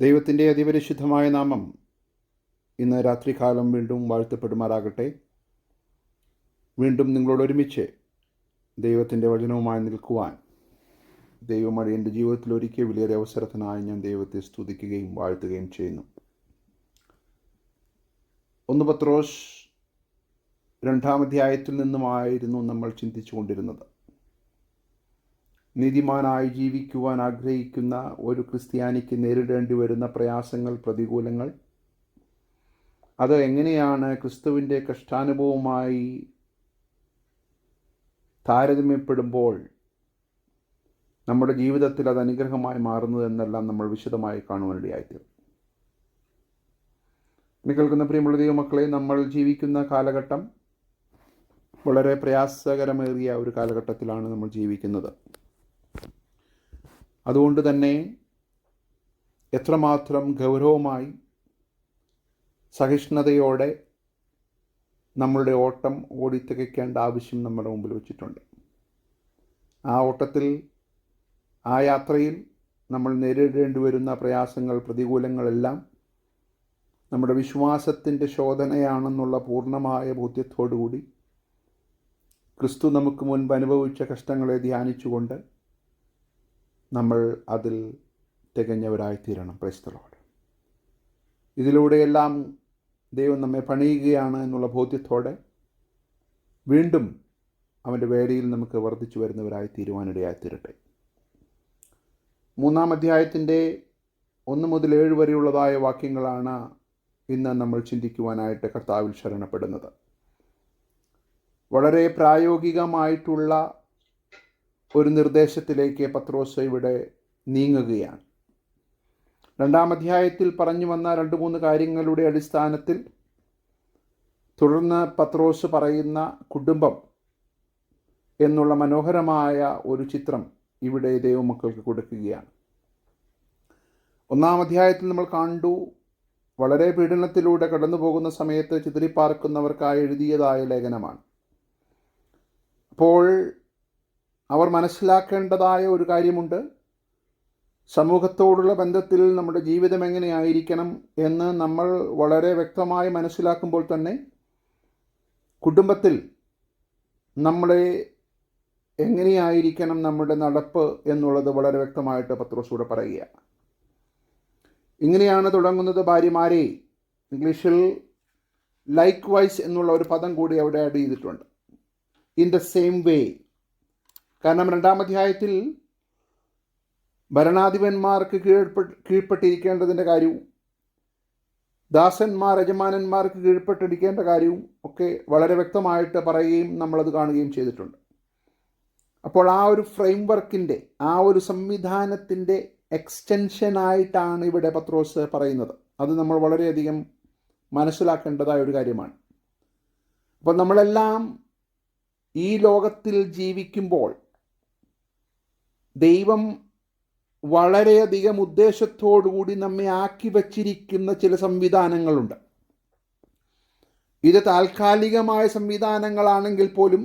ദൈവത്തിൻ്റെ അതിപരിശുദ്ധമായ നാമം ഇന്ന് രാത്രികാലം വീണ്ടും വാഴ്ത്തപ്പെടുമാറാകട്ടെ. വീണ്ടും നിങ്ങളോട് ഒരുമിച്ച് ദൈവത്തിൻ്റെ വചനവുമായി നിൽക്കുവാൻ ദൈവമഴ എൻ്റെ ജീവിതത്തിൽ ഒരുക്കിയ വലിയൊരു അവസരത്തിനായി ഞാൻ ദൈവത്തെ സ്തുതിക്കുകയും വാഴ്ത്തുകയും ചെയ്യുന്നു. 1 പത്രോസ് 2-ാം അധ്യായത്തിൽ നിന്നുമായിരുന്നു നമ്മൾ ചിന്തിച്ചു കൊണ്ടിരുന്നത്. നീതിമാനായി ജീവിക്കുവാൻ ആഗ്രഹിക്കുന്ന ഒരു ക്രിസ്ത്യാനിക്ക് നേരിടേണ്ടി വരുന്ന പ്രയാസങ്ങൾ, പ്രതികൂലങ്ങൾ, അത് എങ്ങനെയാണ് ക്രിസ്തുവിൻ്റെ കഷ്ടാനുഭവവുമായി താരതമ്യപ്പെടുമ്പോൾ നമ്മുടെ ജീവിതത്തിൽ അത് അനുഗ്രഹമായി മാറുന്നതെന്നെല്ലാം നമ്മൾ വിശദമായി കാണുവാനിടയായിത്തീരും. എന്നെ കേൾക്കുന്ന പ്രിയമുള്ള ദൈവമക്കളെ, നമ്മൾ ജീവിക്കുന്ന കാലഘട്ടം വളരെ പ്രയാസകരമേറിയ ഒരു കാലഘട്ടത്തിലാണ് നമ്മൾ ജീവിക്കുന്നത്. അതുകൊണ്ട് തന്നെ എത്രമാത്രം ഗൗരവമായി സഹിഷ്ണുതയോടെ നമ്മളുടെ ഓട്ടം ഓടിത്തികയ്ക്കേണ്ട ആവശ്യം നമ്മുടെ മുമ്പിൽ വച്ചിട്ടുണ്ട്. ആ ഓട്ടത്തിൽ, ആ യാത്രയിൽ നമ്മൾ നേരിടേണ്ടി വരുന്ന പ്രയാസങ്ങൾ, പ്രതികൂലങ്ങളെല്ലാം നമ്മുടെ വിശ്വാസത്തിൻ്റെ ശോധനയാണെന്നുള്ള പൂർണ്ണമായ ബോധ്യത്തോടുകൂടി ക്രിസ്തു നമുക്ക് മുൻപ് അനുഭവിച്ച കഷ്ടങ്ങളെ ധ്യാനിച്ചുകൊണ്ട് നമ്മൾ അതിൽ തികഞ്ഞവരായിത്തീരണം. Praise the lord. ഇതിലൂടെയെല്ലാം ദൈവം നമ്മെ പണിയുകയാണ് എന്നുള്ള ബോധ്യത്തോടെ വീണ്ടും അവൻ്റെ വേലയിൽ നമുക്ക് വർദ്ധിച്ചു വരുന്നവരായി തീരുവാനിടയായിത്തീരട്ടെ. 3-ാം അധ്യായത്തിൻ്റെ 1 മുതൽ 7 വരെയുള്ളതായ വാക്യങ്ങളാണ് ഇന്ന് നമ്മൾ ചിന്തിക്കുവാനായിട്ട് കർത്താവിൽ ശരണപ്പെടുന്നത്. വളരെ പ്രായോഗികമായിട്ടുള്ള ഒരു നിർദ്ദേശത്തിലേക്ക് പത്രോസ് ഇവിടെ നീങ്ങുകയാണ്. 2-ാം അധ്യായത്തിൽ പറഞ്ഞു വന്ന 2-3 കാര്യങ്ങളുടെ അടിസ്ഥാനത്തിൽ തുടർന്ന് പത്രോസ് പറയുന്ന കുടുംബം എന്നുള്ള മനോഹരമായ ഒരു ചിത്രം ഇവിടെ ദൈവമക്കൾക്ക് കൊടുക്കുകയാണ്. 1-ാം അധ്യായത്തിൽ നമ്മൾ കണ്ടു, വളരെ പീഡനത്തിലൂടെ കടന്നു പോകുന്ന സമയത്ത് ചിതറിപ്പാർക്കുന്നവർക്കായി എഴുതിയതായ ലേഖനമാണ്. അപ്പോൾ അവർ മനസ്സിലാക്കേണ്ടതായ ഒരു കാര്യമുണ്ട്. സമൂഹത്തോടുള്ള ബന്ധത്തിൽ നമ്മുടെ ജീവിതം എങ്ങനെയായിരിക്കണം എന്ന് നമ്മൾ വളരെ വ്യക്തമായി മനസ്സിലാക്കുമ്പോൾ തന്നെ കുടുംബത്തിൽ നമ്മളെ എങ്ങനെയായിരിക്കണം നമ്മുടെ നടപ്പ് എന്നുള്ളത് വളരെ വ്യക്തമായിട്ട് പത്രോസൂടെ പറയുകയാണ്. ഇങ്ങനെയാണ് തുടങ്ങുന്നത്: ഭാര്യമാരെ. ഇംഗ്ലീഷിൽ ലൈക്ക് വൈസ് എന്നുള്ള ഒരു പദം കൂടി അവിടെ ആഡ് ചെയ്തിട്ടുണ്ട്. ഇൻ ദ സെയിം വേ. കാരണം 2-ാം അധ്യായത്തിൽ ഭരണാധിപന്മാർക്ക് കീഴ്പ്പെട്ടിരിക്കേണ്ടതിൻ്റെ കാര്യവും ദാസന്മാർ യജമാനന്മാർക്ക് കീഴ്പ്പെട്ടിരിക്കേണ്ട കാര്യവും ഒക്കെ വളരെ വ്യക്തമായിട്ട് പറയുകയും നമ്മളത് കാണുകയും ചെയ്തിട്ടുണ്ട്. അപ്പോൾ ആ ഒരു ഫ്രെയിം വർക്കിൻ്റെ, ആ ഒരു സംവിധാനത്തിൻ്റെ എക്സ്റ്റൻഷനായിട്ടാണ് ഇവിടെ പത്രോസ് പറയുന്നത്. അത് നമ്മൾ വളരെയധികം മനസ്സിലാക്കേണ്ടതായ ഒരു കാര്യമാണ്. അപ്പോൾ നമ്മളെല്ലാം ഈ ലോകത്തിൽ ജീവിക്കുമ്പോൾ ദൈവം വളരെയധികം ഉദ്ദേശത്തോടുകൂടി നമ്മെ ആക്കി വച്ചിരിക്കുന്ന ചില സംവിധാനങ്ങളുണ്ട്. ഇത് താൽക്കാലികമായ സംവിധാനങ്ങളാണെങ്കിൽ പോലും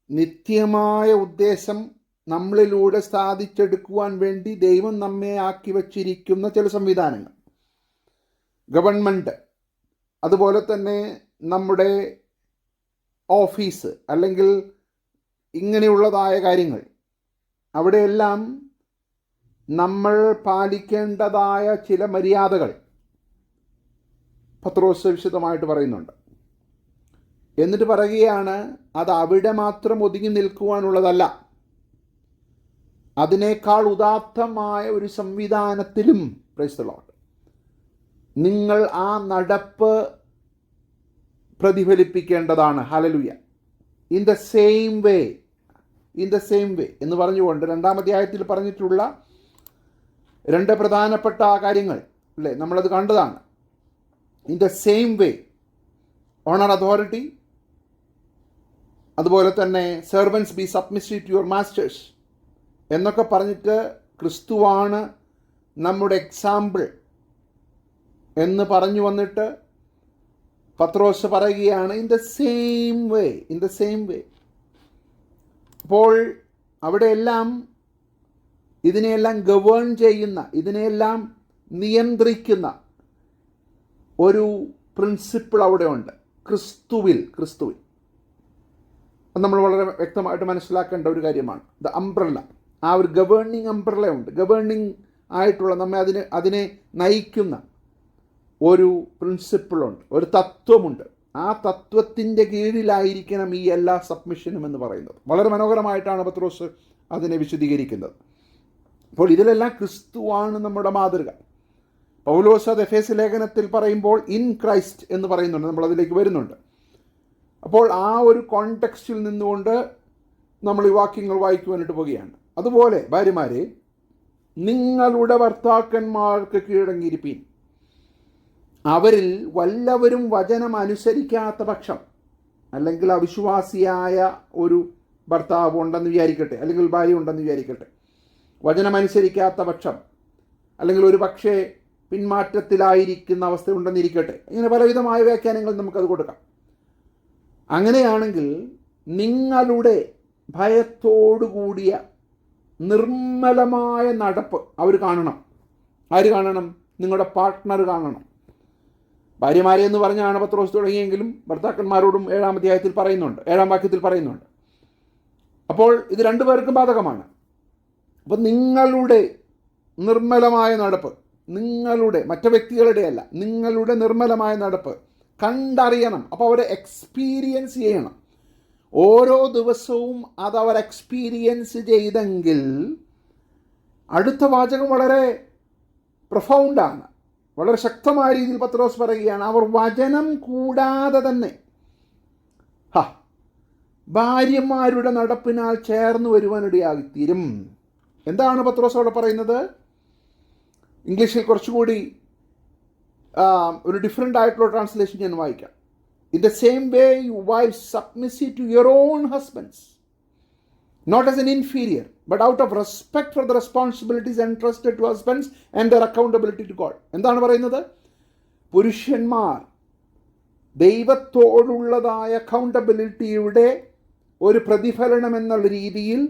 നിത്യമായ ഉദ്ദേശം നമ്മളിലൂടെ സാധിച്ചെടുക്കുവാൻ വേണ്ടി ദൈവം നമ്മെ ആക്കി വച്ചിരിക്കുന്ന ചില സംവിധാനങ്ങൾ, ഗവൺമെൻറ്, അതുപോലെ തന്നെ നമ്മുടെ ഓഫീസ്, അല്ലെങ്കിൽ ഇങ്ങനെയുള്ളതായ കാര്യങ്ങൾ, അവിടെയെല്ലാം നമ്മൾ പാലിക്കേണ്ടതായ ചില മര്യാദകൾ പത്രോസ് വിശദമായിട്ട് പറയുന്നുണ്ട്. എന്നിട്ട് പറയുകയാണ്, അത് അവിടെ മാത്രം ഒതുങ്ങി നിൽക്കുവാനുള്ളതല്ല, അതിനേക്കാൾ ഉദാത്തമായ ഒരു സംവിധാനത്തിലും, പ്രൈസ് ദി ലോർഡ്, നിങ്ങൾ ആ നടപ്പ് പ്രതിഫലിപ്പിക്കേണ്ടതാണ്. Hallelujah. In the same way, in the same way എന്ന് പറഞ്ഞുകൊണ്ട് 2-ാം അധ്യായത്തിൽ പറഞ്ഞിട്ടുള്ള 2 പ്രധാനപ്പെട്ട കാര്യങ്ങൾ അല്ലേ, നമ്മളത് കണ്ടതാണ്. In the same way, honour authority, അതുപോലെ തന്നെ servants be submissive to your masters എന്നൊക്കെ പറഞ്ഞിട്ട് ക്രിസ്തുവാണ് നമ്മുടെ എക്സാമ്പിൾ എന്ന് പറഞ്ഞു വന്നിട്ട് പത്രോസ് പറയുകയാണ് in the same way, in the same വേ. അപ്പോൾ അവിടെയെല്ലാം ഇതിനെയെല്ലാം ഗവേൺ ചെയ്യുന്ന, ഇതിനെയെല്ലാം നിയന്ത്രിക്കുന്ന ഒരു പ്രിൻസിപ്പിൾ അവിടെ ഉണ്ട്. ക്രിസ്തുവിൽ അത് നമ്മൾ വളരെ വ്യക്തമായിട്ട് മനസ്സിലാക്കേണ്ട ഒരു കാര്യമാണ്. ദ അംബ്രല്ല, ആ ഒരു ഗവേണിങ് അംബ്രല്ല ഉണ്ട്. ഗവേണിങ് ആയിട്ടുള്ള അതിനെ നയിക്കുന്ന ഒരു പ്രിൻസിപ്പിളുണ്ട്, ഒരു തത്വമുണ്ട്. ആ തത്വത്തിൻ്റെ കീഴിലായിരിക്കണം ഈ എല്ലാ സബ്മിഷനും എന്ന് പറയുന്നത്. വളരെ മനോഹരമായിട്ടാണ് പത്രോസ് അതിനെ വിശദീകരിക്കുന്നത്. അപ്പോൾ ഇതിലെല്ലാം ക്രിസ്തുവാണ് നമ്മുടെ മാതൃക. പൗലോസ് അത് എഫേസ്യ ലേഖനത്തിൽ പറയുമ്പോൾ ഇൻ ക്രൈസ്റ്റ് എന്ന് പറയുന്നുണ്ട്. നമ്മൾ അതിലേക്ക് വരുന്നുണ്ട്. അപ്പോൾ ആ ഒരു കോണ്ടെക്സ്റ്റിൽ നിന്നുകൊണ്ട് നമ്മൾ ഈ വാക്യങ്ങൾ വായിക്കുവാനായിട്ട് പോവുകയാണ്. അതുപോലെ ഭാര്യമാരെ, നിങ്ങളുടെ ഭർത്താക്കന്മാർക്ക് കീഴടങ്ങിയിരിപ്പീൻ. അവരിൽ വല്ലവരും വചനം അനുസരിക്കാത്ത പക്ഷം, അല്ലെങ്കിൽ അവിശ്വാസിയായ ഒരു ഭർത്താവ് ഉണ്ടെന്ന് വിചാരിക്കട്ടെ, അല്ലെങ്കിൽ ഭാര്യ ഉണ്ടെന്ന് വിചാരിക്കട്ടെ, വചനം അനുസരിക്കാത്ത പക്ഷം, അല്ലെങ്കിൽ ഒരു പക്ഷേ പിന്മാറ്റത്തിലായിരിക്കുന്ന അവസ്ഥ ഉണ്ടെന്നിരിക്കട്ടെ, ഇങ്ങനെ പലവിധമായ വ്യാഖ്യാനങ്ങൾ നമുക്കത് കൊടുക്കാം. അങ്ങനെയാണെങ്കിൽ നിങ്ങളുടെ ഭയത്തോടുകൂടിയ നിർമ്മലമായ നടപ്പ് അവർ കാണണം. ആര് കാണണം? നിങ്ങളുടെ പാർട്ട്ണർ കാണണം. ഭാര്യമാരെ എന്ന് പറഞ്ഞാണ് പത്രോസ് തുടങ്ങിയെങ്കിലും ഭർത്താക്കന്മാരോടും 7-ാം അധ്യായത്തിൽ പറയുന്നുണ്ട്, 7-ാം വാക്യത്തിൽ പറയുന്നുണ്ട്. അപ്പോൾ ഇത് രണ്ടുപേർക്കും ബാധകമാണ്. അപ്പോൾ നിങ്ങളുടെ നിർമ്മലമായ നടപ്പ്, നിങ്ങളുടെ മറ്റു വ്യക്തികളുടെ അല്ല, നിങ്ങളുടെ നിർമ്മലമായ നടപ്പ് കണ്ടറിയണം. അപ്പോൾ അവരെ എക്സ്പീരിയൻസ് ചെയ്യണം. ഓരോ ദിവസവും അതവർ എക്സ്പീരിയൻസ് ചെയ്തെങ്കിൽ, അടുത്ത വാചകം വളരെ പ്രൊഫൗണ്ടാണ്, വളരെ ശക്തമായ രീതിയിൽ പത്രോസ് പറയുകയാണ്, അവർ വചനം കൂടാതെ തന്നെ ഭാര്യമാരുടെ നടപ്പിനാൽ ചേർന്ന് വരുവാനിടയായിത്തീരും. എന്താണ് പത്രോസ് അവിടെ പറയുന്നത്? ഇംഗ്ലീഷിൽ കുറച്ചുകൂടി ഒരു ഡിഫറെൻ്റ് ആയിട്ടുള്ള ട്രാൻസ്ലേഷൻ ഞാൻ വായിക്കാം. In the same way, you wives submissive to your own husbands, not as an inferior, but out of respect for the responsibilities entrusted to husbands and their accountability to God. എന്താണ് പറയുന്നത്? പുരുഷന്മാർ ദൈവത്തോടുള്ളതായ അക്കൗണ്ടബിലിറ്റിയുടെ ഒരു പ്രതിഫലനം എന്നുള്ള രീതിയിൽ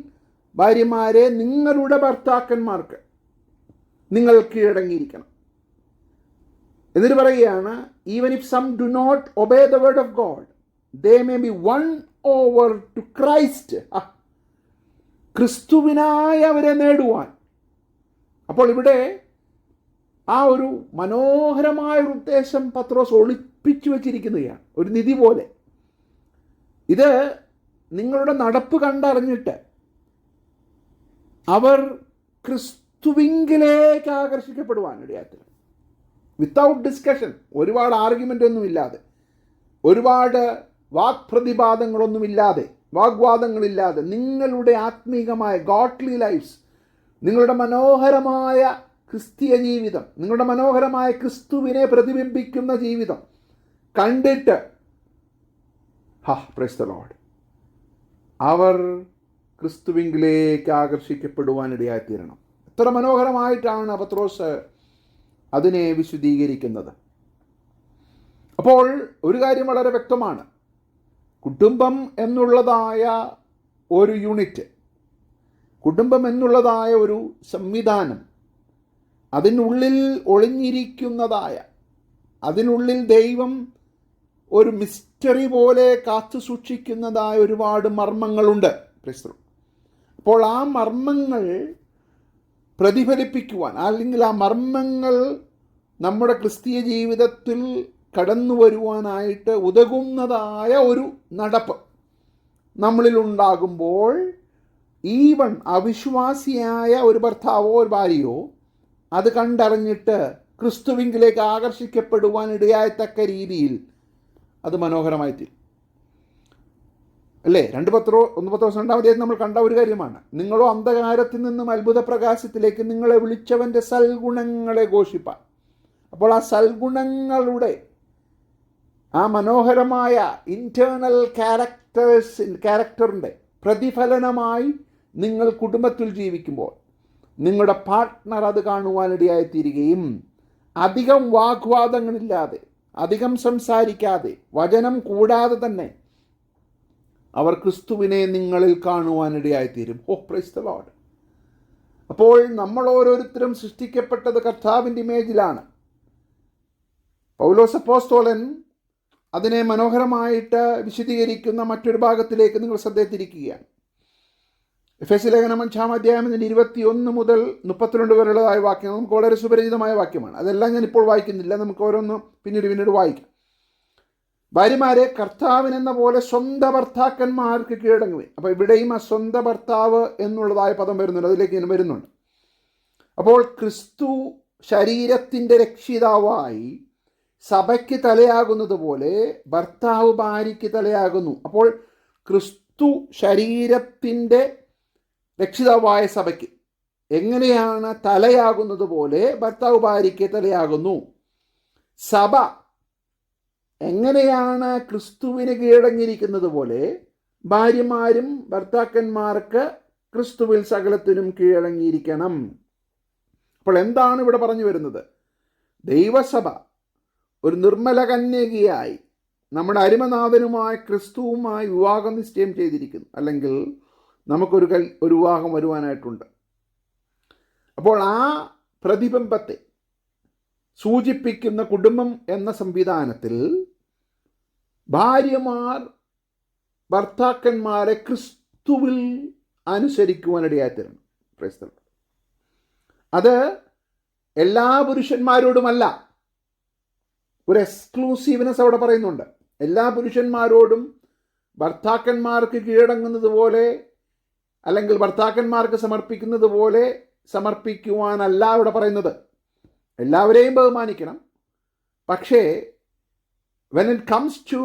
ഭാര്യമാരെ നിങ്ങളുടെ ഭർത്താക്കന്മാർക്ക് നിങ്ങൾ കീഴടങ്ങിയിരിക്കണം. എന്നിട്ട് പറയുകയാണ്, even if some do not obey the word of God, they may be won over to Christ. ക്രിസ്തുവിനായി അവരെ നേടുവാൻ. അപ്പോൾ ഇവിടെ ആ ഒരു മനോഹരമായ ഒരു ഉദ്ദേശം പത്രോസ് ഒളിപ്പിച്ചു വച്ചിരിക്കുകയാണ്, ഒരു നിധി പോലെ. ഇത് നിങ്ങളുടെ നടപ്പ് കണ്ടറിഞ്ഞിട്ട് അവർ ക്രിസ്തുവിങ്കിലേക്ക് ആകർഷിക്കപ്പെടുവാൻ ഇടയാത്തില്ല. വിത്തൗട്ട് ഡിസ്കഷൻ, ഒരുപാട് ആർഗ്യുമെൻ്റ് ഒന്നുമില്ലാതെ, ഒരുപാട് വാഗ്പ്രതിവാദങ്ങളൊന്നുമില്ലാതെ, വാഗ്വാദങ്ങളില്ലാതെ, നിങ്ങളുടെ ആത്മീകമായ ഗോഡ്ലി ലൈഫ്സ്, നിങ്ങളുടെ മനോഹരമായ ക്രിസ്തീയ ജീവിതം, നിങ്ങളുടെ മനോഹരമായ ക്രിസ്തുവിനെ പ്രതിബിംബിക്കുന്ന ജീവിതം കണ്ടിട്ട് പ്രൈസ് ദി ലോർഡ്, അവർ ക്രിസ്തുവിങ്കിലേക്ക് ആകർഷിക്കപ്പെടുവാനിടയായിത്തീരണം. എത്ര മനോഹരമായിട്ടാണ് പത്രോസ് അതിനെ വിശദീകരിക്കുന്നത്. അപ്പോൾ ഒരു കാര്യം വളരെ വ്യക്തമാണ്. കുടുംബം എന്നുള്ളതായ ഒരു യൂണിറ്റ്, കുടുംബം എന്നുള്ളതായ ഒരു സംവിധാനം, അതിനുള്ളിൽ ഒളിഞ്ഞിരിക്കുന്നതായ, അതിനുള്ളിൽ ദൈവം ഒരു മിസ്റ്ററി പോലെ കാത്തു സൂക്ഷിക്കുന്നതായ ഒരുപാട് മർമ്മങ്ങളുണ്ട്. അപ്പോൾ ആ മർമ്മങ്ങൾ പ്രതിഫലിപ്പിക്കുവാൻ, അല്ലെങ്കിൽ ആ മർമ്മങ്ങൾ നമ്മുടെ ക്രിസ്തീയ ജീവിതത്തിൽ കടന്നു വരുവാനായിട്ട് ഉതകുന്നതായ ഒരു നടപ്പ് നമ്മളിലുണ്ടാകുമ്പോൾ, ഈവൻ അവിശ്വാസിയായ ഒരു ഭർത്താവോ ഒരു ഭാര്യയോ അത് കണ്ടറിഞ്ഞിട്ട് ക്രിസ്തുവിങ്കിലേക്ക് ആകർഷിക്കപ്പെടുവാൻ ഇടയായത്തക്ക രീതിയിൽ അത് മനോഹരമായി തീരും. അല്ലേ? 1 പത്രോസ് 2-ാം അധ്യായത്തിൽ നമ്മൾ കണ്ട ഒരു കാര്യമാണ്, നിങ്ങളോ അന്ധകാരത്തിൽ നിന്നും അത്ഭുത പ്രകാശത്തിലേക്ക് നിങ്ങളെ വിളിച്ചവൻ്റെ സൽഗുണങ്ങളെ ഘോഷിപ്പാൻ. അപ്പോൾ ആ സൽഗുണങ്ങളുടെ ആ മനോഹരമായ ഇൻറ്റേർണൽ ക്യാരക്ടറിൻ്റെ പ്രതിഫലനമായി നിങ്ങൾ കുടുംബത്തിൽ ജീവിക്കുമ്പോൾ നിങ്ങളുടെ പാർട്ട്ണർ അത് കാണുവാനിടയായിത്തീരുകയും, അധികം വാഗ്വാദങ്ങളില്ലാതെ, അധികം സംസാരിക്കാതെ, വചനം കൂടാതെ തന്നെ അവർ ക്രിസ്തുവിനെ നിങ്ങളിൽ കാണുവാനിടയായിത്തീരും. Price the lord. അപ്പോൾ നമ്മൾ ഓരോരുത്തരും സൃഷ്ടിക്കപ്പെട്ടത് കർത്താവിൻ്റെ ഇമേജിലാണ്. പൗലോസ് അപ്പോസ്തലൻ അതിനെ മനോഹരമായിട്ട് വിശദീകരിക്കുന്ന മറ്റൊരു ഭാഗത്തിലേക്ക് നിങ്ങൾ ശ്രദ്ധ തിരിക്കുകയാണ്. എഫെസ്യ ലേഖനം 5-ാം അധ്യായം 21 മുതൽ 32 വരെയുള്ളതായ വാക്യങ്ങൾ നമുക്ക് വളരെ സുപരിചിതമായ വാക്യമാണ്. അതെല്ലാം ഞാൻ ഇപ്പോൾ വായിക്കുന്നില്ല, നമുക്ക് ഓരോന്നും പിന്നീട് വായിക്കാം. ഭാര്യമാരെ കർത്താവിനെന്ന പോലെ സ്വന്തം ഭർത്താക്കന്മാർക്ക് കീഴടങ്ങുവേ. അപ്പോൾ ഇവിടെയും ആ സ്വന്തം ഭർത്താവ് എന്നുള്ളതായ പദം വരുന്നുണ്ട്, അതിലേക്ക് ഞാൻ വരുന്നുണ്ട്. അപ്പോൾ ക്രിസ്തു ശരീരത്തിൻ്റെ രക്ഷിതാവായി സഭയ്ക്ക് തലയാകുന്നത് പോലെ ഭർത്താവ് ഭാര്യയ്ക്ക് തലയാകുന്നു. അപ്പോൾ ക്രിസ്തു ശരീരത്തിൻ്റെ രക്ഷിതാവായ സഭയ്ക്ക് എങ്ങനെയാണ് തലയാകുന്നത് പോലെ ഭർത്താവ് ഭാര്യയ്ക്ക് തലയാകുന്നു. സഭ എങ്ങനെയാണ് ക്രിസ്തുവിന് കീഴടങ്ങിയിരിക്കുന്നത് പോലെ ഭാര്യമാരും ഭർത്താക്കന്മാർക്ക് ക്രിസ്തുവിൽ സകലത്തിനും കീഴടങ്ങിയിരിക്കണം. അപ്പോൾ എന്താണ് ഇവിടെ പറഞ്ഞു വരുന്നത്? ദൈവസഭ ഒരു നിർമ്മല കന്യകയായി നമ്മുടെ അരുമനാഥനുമായ ക്രിസ്തുവുമായി വിവാഹം നിശ്ചയം ചെയ്തിരിക്കുന്നു. അല്ലെങ്കിൽ നമുക്കൊരു വിവാഹം വരുവാനായിട്ടുണ്ട്. അപ്പോൾ ആ പ്രതിബിംബത്തെ സൂചിപ്പിക്കുന്ന കുടുംബം എന്ന സംവിധാനത്തിൽ ഭാര്യമാർ ഭർത്താക്കന്മാരെ ക്രിസ്തുവിൽ അനുസരിക്കുവാനിടയായിത്തീരണം. Price the Lord. അത് എല്ലാ പുരുഷന്മാരോടുമല്ല, ഒരു എക്സ്ക്ലൂസീവ്നെസ് അവിടെ പറയുന്നുണ്ട്. എല്ലാ പുരുഷന്മാരോടും ഭർത്താക്കന്മാർക്ക് കീഴടങ്ങുന്നത് പോലെ അല്ലെങ്കിൽ ഭർത്താക്കന്മാർക്ക് സമർപ്പിക്കുന്നത് പോലെ സമർപ്പിക്കുവാനല്ല അവിടെ പറയുന്നത്. എല്ലാവരെയും ബഹുമാനിക്കണം. പക്ഷേ when it comes to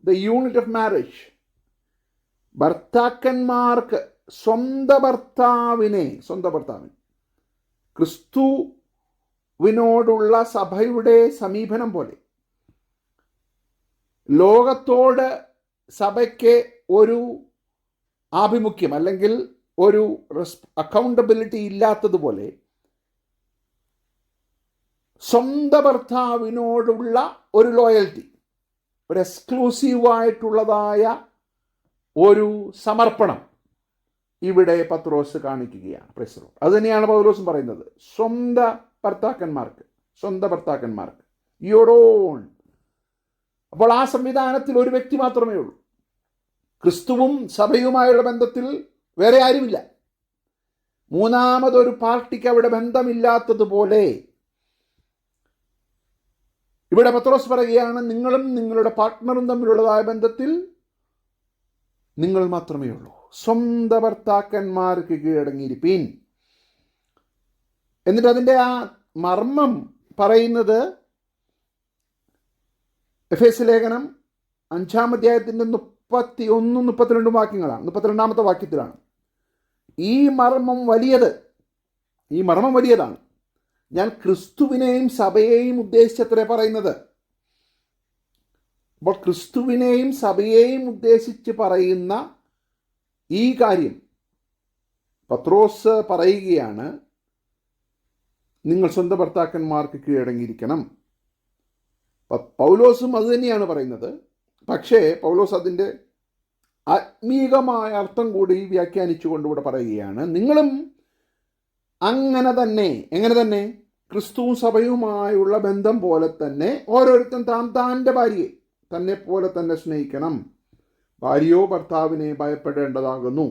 the unit of marriage, ഭർത്താക്കന്മാർക്ക് സ്വന്തം ഭർത്താവിന് ക്രിസ്തുവിനോടുള്ള സഭയുടെ സമീപനം പോലെ ലോകത്തോട് സഭയ്ക്ക് ഒരു ആഭിമുഖ്യം അല്ലെങ്കിൽ ഒരു അക്കൗണ്ടബിലിറ്റി ഇല്ലാത്തതുപോലെ സ്വന്തം ഭർത്താവിനോടുള്ള ഒരു ലോയൽറ്റി, ഒരു എക്സ്ക്ലൂസീവായിട്ടുള്ളതായ ഒരു സമർപ്പണം ഇവിടെ പത്രോസ് കാണിക്കുകയാണ്. Price the Lord. അതുതന്നെയാണ് പൗലോസും പറയുന്നത്. സ്വന്തം ഭർത്താക്കന്മാർക്ക് യുവർ ഓൺ. അപ്പോൾ ആ സംവിധാനത്തിൽ ഒരു വ്യക്തി മാത്രമേ ഉള്ളൂ. ക്രിസ്തുവും സഭയുമായുള്ള ബന്ധത്തിൽ വേറെ ആരുമില്ല. മൂന്നാമതൊരു പാർട്ടിക്ക് അവിടെ ബന്ധമില്ലാത്തതുപോലെ ഇവിടെ പത്രോസ് പറയുകയാണ്, നിങ്ങളും നിങ്ങളുടെ പാർട്ട്ണറും തമ്മിലുള്ളതായ ബന്ധത്തിൽ നിങ്ങൾ മാത്രമേ ഉള്ളൂ. സ്വന്തം ഭർത്താക്കന്മാർക്ക് കീഴടങ്ങിയിരിപ്പീൻ. എന്നിട്ട് അതിൻ്റെ ആ മർമ്മം പറയുന്നത് എഫേസ്യ ലേഖനം 5-ാം അധ്യായത്തിൻ്റെ 31-32 വാക്യങ്ങളാണ്. 32-ാമത്തെ വാക്യത്തിലാണ് ഈ മർമ്മം വലിയതാണ്. ഞാൻ ക്രിസ്തുവിനെയും സഭയെയും ഉദ്ദേശിച്ചത്രേ പറയുന്നത്. അപ്പോൾ ക്രിസ്തുവിനെയും സഭയെയും ഉദ്ദേശിച്ച് പറയുന്ന ഈ കാര്യം പത്രോസ് പറയുകയാണ്, നിങ്ങൾ സ്വന്തം ഭർത്താക്കന്മാർക്ക് കീഴടങ്ങിയിരിക്കണം. പൗലോസും അതുതന്നെയാണ് പറയുന്നത്. പക്ഷേ പൗലോസ് അതിൻ്റെ ആത്മീകമായ അർത്ഥം കൂടി വ്യാഖ്യാനിച്ചുകൊണ്ട് ഇവിടെ പറയുകയാണ്, നിങ്ങളും അങ്ങനെ തന്നെ. എങ്ങനെ തന്നെ? ക്രിസ്തുവും സഭയുമായുള്ള ബന്ധം പോലെ തന്നെ ഓരോരുത്തരും താൻ്റെ ഭാര്യയെ തന്നെ പോലെ തന്നെ സ്നേഹിക്കണം. ഭാര്യയോ ഭർത്താവിനെ ഭയപ്പെടേണ്ടതാകുന്നു.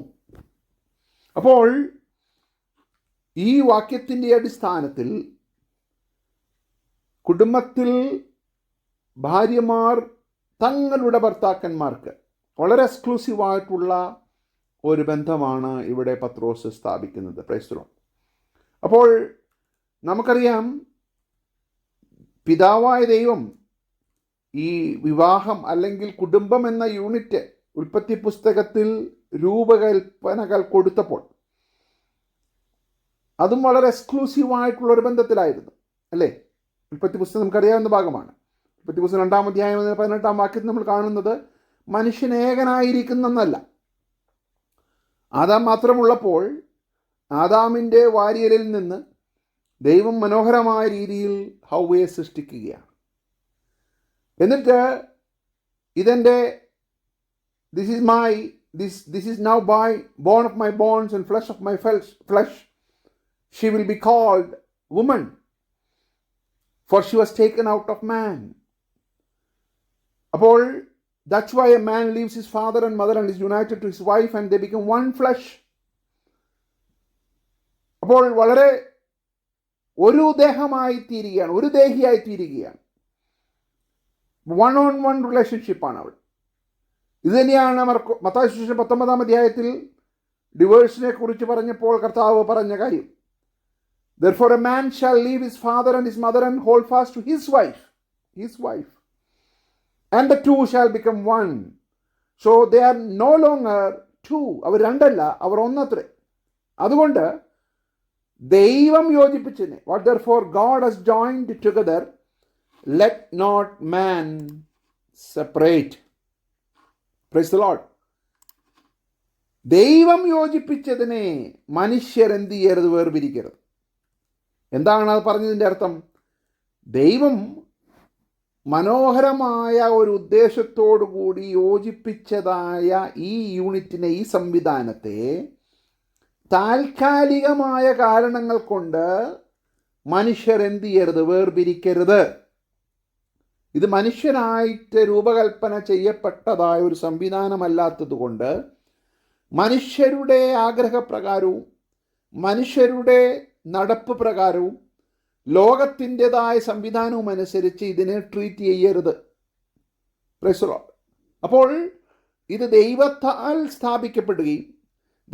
അപ്പോൾ ഈ വാക്യത്തിൻ്റെ അടിസ്ഥാനത്തിൽ കുടുംബത്തിൽ ഭാര്യമാർ തങ്ങളുടെ ഭർത്താക്കന്മാർക്ക് വളരെ എക്സ്ക്ലൂസീവായിട്ടുള്ള ഒരു ബന്ധമാണ് ഇവിടെ പത്രോസ് സ്ഥാപിക്കുന്നത്. Price the lord. അപ്പോൾ നമുക്കറിയാം, പിതാവായ ദൈവം ഈ വിവാഹം അല്ലെങ്കിൽ കുടുംബം എന്ന യൂണിറ്റ് ഉൽപ്പത്തി പുസ്തകത്തിൽ രൂപകൽപ്പനകൾ കൊടുത്തപ്പോൾ അതും വളരെ എക്സ്ക്ലൂസീവായിട്ടുള്ളൊരു ബന്ധത്തിലായിരുന്നു, അല്ലേ? ഉൽപ്പത്തി പുസ്തകം നമുക്കറിയാവുന്ന ഭാഗമാണ്. ഉൽപ്പത്തി പുസ്തകം 2-ാം അധ്യായം 18-ാം വാക്യത്തിൽ നമ്മൾ കാണുന്നത് മനുഷ്യൻ ഏകനായിരിക്കുന്നല്ല. ആദാം മാത്രമുള്ളപ്പോൾ ആദാമിൻ്റെ വാരിയലിൽ നിന്ന് ദൈവം മനോഹരമായ രീതിയിൽ ഹൗവയെ സൃഷ്ടിക്കുകയാണ്. എന്നിട്ട് ഇതെൻ്റെ this is now bone of my bones and flesh of my flesh. She will be called woman, for she was taken out of man. അപ്പോൾ that's why a man leaves his father and mother and is united to his wife and they become one flesh. അപ്പോൾ വളരെ ഒരു ദേഹമായി തീരുകയാണ്, ഒരു ദേഹിയായി തീരുകയാണ്. One on one റിലേഷൻഷിപ്പാണ് അവിടെ. ഇത് തന്നെയാണ് മത്തായി സുവിശേഷം 19-ാം അധ്യായത്തിൽ ഡിവേഴ്സിനെ കുറിച്ച് പറഞ്ഞപ്പോൾ കർത്താവ് പറഞ്ഞ കാര്യം. Therefore a man shall leave his father and his mother and hold fast to his wife, and the two shall become one. So they are no longer two. അവർ രണ്ടല്ല, അവർ ഒന്നത്രേ. അതുകൊണ്ട് ദൈവം യോജിപ്പിച്ചതിനെ, what therefore God has joined together, let not man separate. Praise the Lord. ദൈവം യോജിപ്പിച്ചതിനെ മനുഷ്യർ എന്ത് ചെയ്യരുത്, വേർപിരിക്കരുത്. എന്താണ് അത് പറഞ്ഞതിൻ്റെ അർത്ഥം? ദൈവം മനോഹരമായ ഒരു ഉദ്ദേശത്തോടു കൂടി യോജിപ്പിച്ചതായ ഈ യൂണിറ്റിനെ, ഈ സംവിധാനത്തെ താൽക്കാലികമായ കാരണങ്ങൾ കൊണ്ട് മനുഷ്യർ എന്ത് ചെയ്യരുത്, വേർപിരിക്കരുത്. ഇത് മനുഷ്യനായിട്ട് രൂപകൽപ്പന ചെയ്യപ്പെട്ടതായ ഒരു സംവിധാനമല്ലാത്തത് കൊണ്ട് മനുഷ്യരുടെ ആഗ്രഹപ്രകാരവും മനുഷ്യരുടെ നടപ്പ് പ്രകാരവും ലോകത്തിൻ്റെതായ സംവിധാനവും അനുസരിച്ച് ഇതിനെ ട്രീറ്റ് ചെയ്യരുത്. Price the lord. അപ്പോൾ ഇത് ദൈവത്താൽ സ്ഥാപിക്കപ്പെടുകയും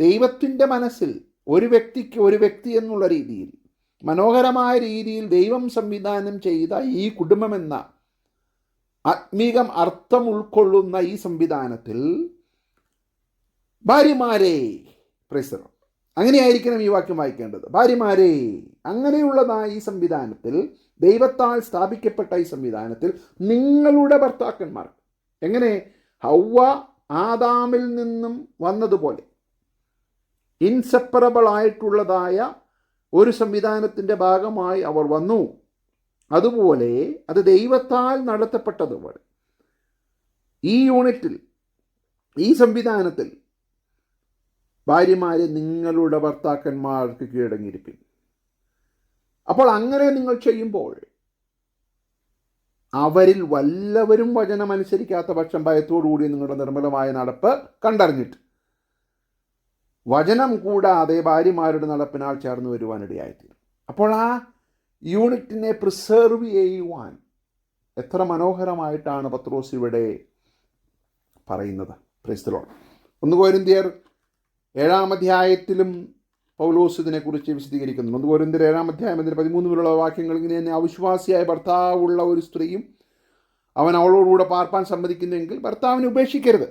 ദൈവത്തിൻ്റെ മനസ്സിൽ ഒരു വ്യക്തിക്ക് ഒരു വ്യക്തി എന്നുള്ള രീതിയിൽ മനോഹരമായ രീതിയിൽ ദൈവം സംവിധാനം ചെയ്ത ഈ കുടുംബമെന്ന ആത്മീകം അർത്ഥം ഉൾക്കൊള്ളുന്ന ഈ സംവിധാനത്തിൽ ഭാര്യമാരെ, പ്രൈസ് ദി ലോർഡ്, അങ്ങനെയായിരിക്കണം ഈ വാക്യം വായിക്കേണ്ടത്. ഭാര്യമാരെ, അങ്ങനെയുള്ളതായ ഈ സംവിധാനത്തിൽ, ദൈവത്താൽ സ്ഥാപിക്കപ്പെട്ട ഈ സംവിധാനത്തിൽ നിങ്ങളുടെ ഭർത്താക്കന്മാർ, എങ്ങനെ ഹൗവ ആദാമിൽ നിന്നും വന്നതുപോലെ ഇൻസെപ്പറബിൾ ആയിട്ടുള്ളതായ ഒരു സംവിധാനത്തിൻ്റെ ഭാഗമായി അവർ വന്നു, അതുപോലെ അത് ദൈവത്താൽ നടത്തപ്പെട്ടതുപോലെ ഈ യൂണിറ്റിൽ, ഈ സംവിധാനത്തിൽ ഭാര്യമാരെ നിങ്ങളുടെ ഭർത്താക്കന്മാർക്ക് കീഴടങ്ങിയിരിപ്പിൻ. അപ്പോൾ അങ്ങനെ നിങ്ങൾ ചെയ്യുമ്പോൾ അവരിൽ വല്ലവരും വചനം അനുസരിക്കാത്ത പക്ഷം ഭയത്തോടുകൂടി നിങ്ങളുടെ നിർമ്മലമായ നടപ്പ് കണ്ടറിഞ്ഞിട്ട് വചനം കൂടാതെ ഭാര്യമാരുടെ നടപ്പിനാൽ ചേർന്ന് വരുവാനിടയായിത്തീരും. അപ്പോൾ ആ യൂണിറ്റിനെ പ്രിസർവ് ചെയ്യുവാൻ എത്ര മനോഹരമായിട്ടാണ് പത്രോസ് ഇവിടെ പറയുന്നത്. Price the Lord. 1 കൊരിന്ത്യർ 7-ാം അധ്യായത്തിലും പൗലോസ് ഇതിനെക്കുറിച്ച് വിശദീകരിക്കുന്നു. 1 കൊരിന്ത്യർ 7-ാം അധ്യായം 13 മുതലുള്ള വാക്യങ്ങൾ ഇങ്ങനെ തന്നെ: അവിശ്വാസിയായ ഭർത്താവുള്ള ഒരു സ്ത്രീയും അവൻ അവളോടുകൂടെ പാർപ്പാൻ സമ്മതിക്കുന്നെങ്കിൽ ഭർത്താവിനെ ഉപേക്ഷിക്കരുത്.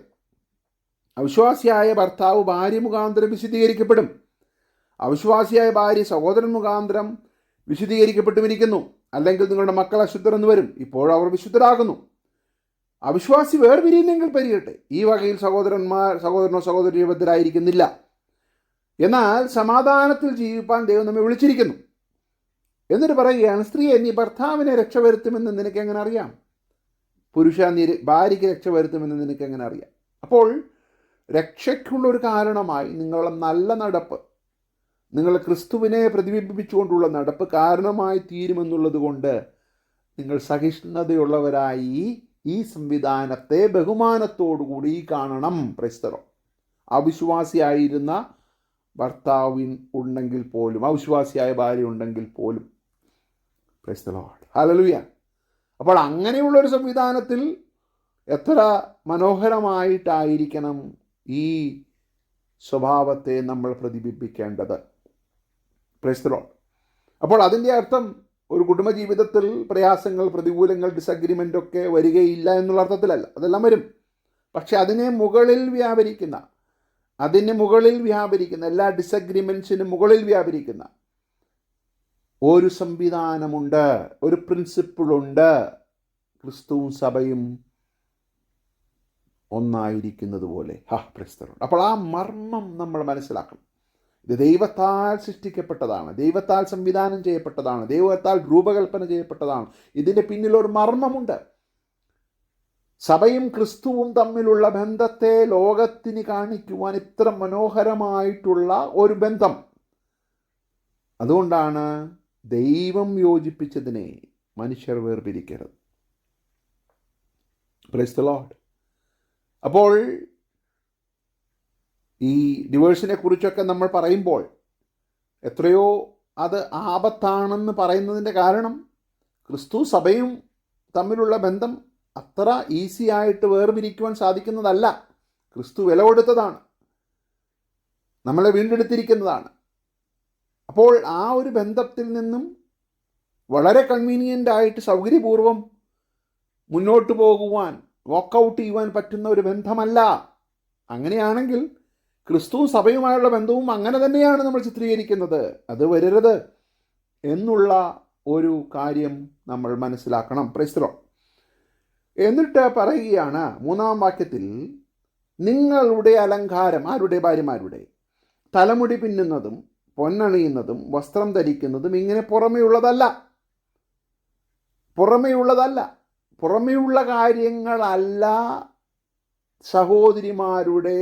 അവിശ്വാസിയായ ഭർത്താവ് ഭാര്യ മുഖാന്തരം വിശദീകരിക്കപ്പെടും, അവിശ്വാസിയായ ഭാര്യ സഹോദരൻ മുഖാന്തരം വിശദീകരിക്കപ്പെട്ടുമിരിക്കുന്നു. അല്ലെങ്കിൽ നിങ്ങളുടെ മക്കൾ അശുദ്ധർ എന്ന് വരും, ഇപ്പോഴും അവർ വിശുദ്ധരാകുന്നു. അവിശ്വാസി വേർപിരിയുന്നെങ്കിൽ പരിയട്ടെ, ഈ വകയിൽ സഹോദരനോ സഹോദരി ജീവിതത്തിലായിരിക്കുന്നില്ല. എന്നാൽ സമാധാനത്തിൽ ജീവിപ്പാൻ ദൈവം നമ്മെ വിളിച്ചിരിക്കുന്നു. എന്നിട്ട് പറയുകയാണ്, സ്ത്രീയെ, നീ ഭർത്താവിനെ രക്ഷവരുത്തുമെന്ന് നിനക്ക് എങ്ങനെ അറിയാം? പുരുഷ, നീ ഭാര്യയ്ക്ക് രക്ഷവരുത്തുമെന്ന് നിനക്ക് എങ്ങനെ അറിയാം? അപ്പോൾ രക്ഷയ്ക്കുള്ളൊരു കാരണമായി നിങ്ങളുടെ നല്ല നടപ്പ്, നിങ്ങൾ ക്രിസ്തുവിനെ പ്രതിബിംബിച്ചുകൊണ്ടുള്ള നടപ്പ് കാരണമായി തീരുമെന്നുള്ളത് കൊണ്ട് നിങ്ങൾ സഹിഷ്ണുതയുള്ളവരായി ഈ സംവിധാനത്തെ ബഹുമാനത്തോടുകൂടി കാണണം. പ്രൈസ്തലോ. അവിശ്വാസിയായിരുന്ന ഭർത്താവിൻ ഉണ്ടെങ്കിൽ പോലും, അവിശ്വാസിയായ ഭാര്യ ഉണ്ടെങ്കിൽ പോലും, പ്രൈസ് ദി ലോർഡ്, ഹല്ലേലൂയ. അപ്പോൾ അങ്ങനെയുള്ളൊരു സംവിധാനത്തിൽ എത്ര മനോഹരമായിട്ടായിരിക്കണം ഈ സ്വഭാവത്തെ നമ്മൾ പ്രതിബിംബിക്കേണ്ടത്. Price the lord. അപ്പോൾ അതിൻ്റെ അർത്ഥം ഒരു കുടുംബജീവിതത്തിൽ പ്രയാസങ്ങൾ, പ്രതികൂലങ്ങൾ, ഡിസഗ്രിമെൻ്റ് ഒക്കെ വരികയില്ല എന്നുള്ള അർത്ഥത്തിലല്ല. അതെല്ലാം വരും. പക്ഷെ അതിന് മുകളിൽ വ്യാപരിക്കുന്ന എല്ലാ ഡിസഗ്രിമെൻസിനും മുകളിൽ വ്യാപരിക്കുന്ന ഒരു സംവിധാനമുണ്ട്, ഒരു പ്രിൻസിപ്പിളുണ്ട്. ക്രിസ്തുവും സഭയും ഒന്നായിരിക്കുന്നത് പോലെ. അപ്പോൾ ആ മർമ്മം നമ്മൾ മനസ്സിലാക്കണം. ഇത് ദൈവത്താൽ സൃഷ്ടിക്കപ്പെട്ടതാണ്, ദൈവത്താൽ സംവിധാനം ചെയ്യപ്പെട്ടതാണ്, ദൈവത്താൽ രൂപകൽപ്പന ചെയ്യപ്പെട്ടതാണ്. ഇതിൻ്റെ പിന്നിലൊരു മർമ്മമുണ്ട്. സഭയും ക്രിസ്തുവും തമ്മിലുള്ള ബന്ധത്തെ ലോകത്തിന് കാണിക്കുവാൻ ഇത്ര മനോഹരമായിട്ടുള്ള ഒരു ബന്ധം, അതുകൊണ്ടാണ് ദൈവം യോജിപ്പിച്ചതിനെ മനുഷ്യർ വേർപിരിക്കരുത്. Price the lord. അപ്പോൾ ഈ ഡിവോഴ്സിനെ കുറിച്ചൊക്കെ നമ്മൾ പറയുമ്പോൾ എത്രയോ അത് ആപത്താണെന്ന് പറയുന്നതിൻ്റെ കാരണം ക്രിസ്തു സഭയും തമ്മിലുള്ള ബന്ധം അത്ര ഈസി ആയിട്ട് വേർപിരിക്കുവാൻ സാധിക്കുന്നതല്ല. ക്രിസ്തു വില കൊടുത്തതാണ്, നമ്മളെ വീണ്ടെടുത്തിരിക്കുന്നതാണ്. അപ്പോൾ ആ ഒരു ബന്ധത്തിൽ നിന്നും വളരെ കൺവീനിയൻ്റായിട്ട് സൗകര്യപൂർവ്വം മുന്നോട്ട് പോകുവാൻ, വാക്കൗട്ട് ചെയ്യുവാൻ പറ്റുന്ന ഒരു ബന്ധമല്ല. അങ്ങനെയാണെങ്കിൽ ക്രിസ്തുവും സഭയുമായുള്ള ബന്ധവും അങ്ങനെ തന്നെയാണ് നമ്മൾ ചിത്രീകരിക്കുന്നത്. അത് വരരുത് എന്നുള്ള ഒരു കാര്യം നമ്മൾ മനസ്സിലാക്കണം. Price the Lord. എന്നിട്ട് പറയുകയാണ് 3-ാം വാക്യത്തിൽ, നിങ്ങളുടെ അലങ്കാരം, ആരുടെ? ഭാര്യമാരുടെ. തലമുടി പിന്നുന്നതും പൊന്നണിയുന്നതും വസ്ത്രം ധരിക്കുന്നതും ഇങ്ങനെ പുറമെയുള്ളതല്ല. പുറമെയുള്ള കാര്യങ്ങളല്ല സഹോദരിമാരുടെ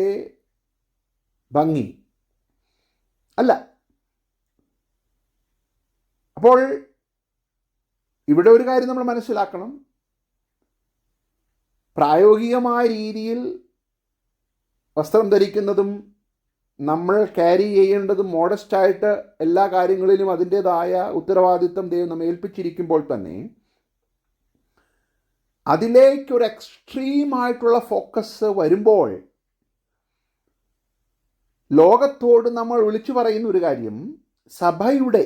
ഭംഗി അല്ല. അപ്പോൾ ഇവിടെ ഒരു കാര്യം നമ്മൾ മനസ്സിലാക്കണം. പ്രായോഗികമായ രീതിയിൽ വസ്ത്രം ധരിക്കുന്നതും നമ്മൾ ക്യാരി ചെയ്യേണ്ടതും മോഡസ്റ്റായിട്ട് എല്ലാ കാര്യങ്ങളിലും അതിൻ്റേതായ ഉത്തരവാദിത്വം ദൈവം നമ്മെ ഏൽപ്പിച്ചിരിക്കുമ്പോൾ തന്നെ അതിലേക്കൊരു എക്സ്ട്രീമായിട്ടുള്ള ഫോക്കസ് വരുമ്പോൾ ലോകത്തോട് നമ്മൾ വിളിച്ചു പറയുന്ന ഒരു കാര്യം, സഭയുടെ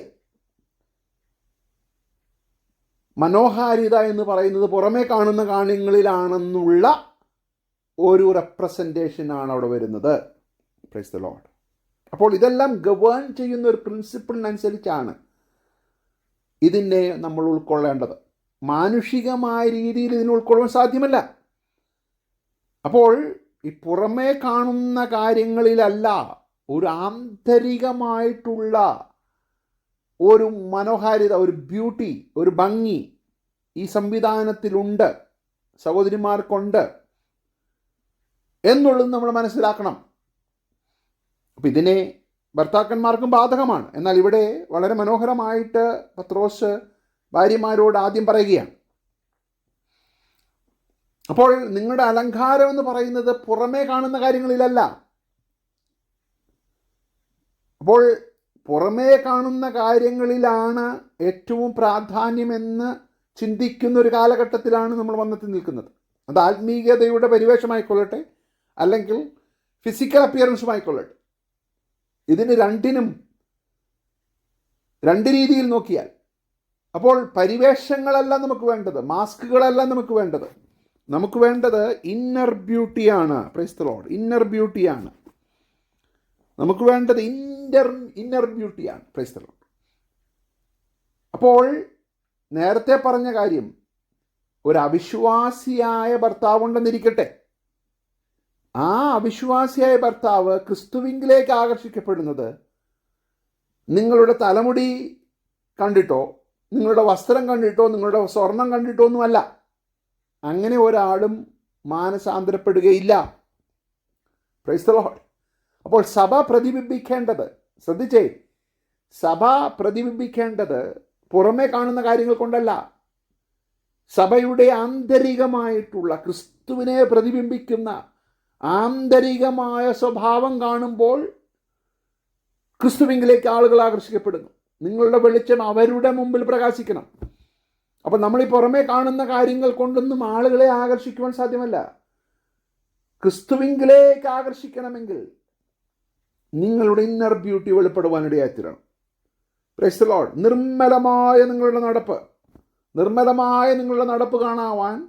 മനോഹാരിത എന്ന് പറയുന്നത് പുറമേ കാണുന്ന കാര്യങ്ങളിലാണെന്നുള്ള ഒരു റെപ്രസെൻറ്റേഷനാണ് അവിടെ വരുന്നത്. Praise the lord. അപ്പോൾ ഇതെല്ലാം ഗവേൺ ചെയ്യുന്ന ഒരു പ്രിൻസിപ്പിളിനനുസരിച്ചാണ് ഇതിനെ നമ്മൾ ഉൾക്കൊള്ളേണ്ടത്. മാനുഷികമായ രീതിയിൽ ഇതിനെ ഉൾക്കൊള്ളാൻ സാധ്യമല്ല. അപ്പോൾ ഈ പുറമേ കാണുന്ന കാര്യങ്ങളിലല്ല, ഒരു ആന്തരികമായിട്ടുള്ള ഒരു മനോഹാരിത, ഒരു ബ്യൂട്ടി, ഒരു ഭംഗി ഈ സംവിധാനത്തിലുണ്ട്, സഹോദരിമാർക്കുണ്ട് എന്നുള്ളത് നമ്മൾ മനസ്സിലാക്കണം. അപ്പം ഇതിനെ ഭർത്താക്കന്മാർക്കും ബാധകമാണ്. എന്നാൽ ഇവിടെ വളരെ മനോഹരമായിട്ട് പത്രോസ് ഭാര്യമാരോട് ആദ്യം പറയുകയാണ്. അപ്പോൾ നിങ്ങളുടെ അലങ്കാരം എന്ന് പറയുന്നത് പുറമേ കാണുന്ന കാര്യങ്ങളിലല്ല. അപ്പോൾ പുറമേ കാണുന്ന കാര്യങ്ങളിലാണ് ഏറ്റവും പ്രാധാന്യമെന്ന് ചിന്തിക്കുന്ന ഒരു കാലഘട്ടത്തിലാണ് നമ്മൾ വന്നെത്തി നിൽക്കുന്നത്. അത് ആത്മീയതയുടെ പരിവേഷമായിക്കൊള്ളട്ടെ, അല്ലെങ്കിൽ ഫിസിക്കൽ അപ്പിയറൻസുമായിക്കൊള്ളട്ടെ. ഇതിന് രണ്ടിനും രണ്ട് രീതിയിൽ നോക്കിയാൽ, അപ്പോൾ പരിവേഷങ്ങളല്ല നമുക്ക് വേണ്ടത്, മാസ്കുകളല്ല നമുക്ക് വേണ്ടത്. നമുക്ക് വേണ്ടത് ഇന്നർ ബ്യൂട്ടിയാണ്. Praise the lord. ഇന്നർ ബ്യൂട്ടിയാണ് നമുക്ക് വേണ്ടത്. ഇന്നർ ബ്യൂട്ടിയാണ്. Praise the lord. അപ്പോൾ നേരത്തെ പറഞ്ഞ കാര്യം, ഒരു അവിശ്വാസിയായ ഭർത്താവുണ്ടെന്നിരിക്കട്ടെ, ആ അവിശ്വാസിയായ ഭർത്താവ് ക്രിസ്തുവിങ്കിലേക്ക് ആകർഷിക്കപ്പെടുന്നത് നിങ്ങളുടെ തലമുടി കണ്ടിട്ടോ, നിങ്ങളുടെ വസ്ത്രം കണ്ടിട്ടോ, നിങ്ങളുടെ സ്വർണം കണ്ടിട്ടോ ഒന്നുമല്ല. അങ്ങനെ ഒരാളും മാനസാന്തരപ്പെടുകയില്ല. Price the lord. അപ്പോൾ സഭ പ്രതിബിംബിക്കേണ്ടത്, ശ്രദ്ധിച്ചേ, സഭ പ്രതിബിംബിക്കേണ്ടത് പുറമേ കാണുന്ന കാര്യങ്ങൾ കൊണ്ടല്ല, സഭയുടെ ആന്തരികമായിട്ടുള്ള ക്രിസ്തുവിനെ പ്രതിബിംബിക്കുന്ന ആന്തരികമായ സ്വഭാവം കാണുമ്പോൾ ക്രിസ്തുവിങ്കിലേക്ക് ആളുകൾ ആകർഷിക്കപ്പെടുന്നു. നിങ്ങളുടെ വെളിച്ചം അവരുടെ മുമ്പിൽ പ്രകാശിക്കണം. അപ്പോൾ നമ്മൾ ഈ പുറമേ കാണുന്ന കാര്യങ്ങൾ കൊണ്ടൊന്നും ആളുകളെ ആകർഷിക്കുവാൻ സാധ്യമല്ല. ക്രിസ്തുവിങ്കിലേക്ക് ആകർഷിക്കണമെങ്കിൽ നിങ്ങളുടെ ഇന്നർ ബ്യൂട്ടി വെളിപ്പെടുവാനിടയായിത്തീരണം. Praise the lord. നിർമ്മലമായ നിങ്ങളുടെ നടപ്പ് കാണാൻ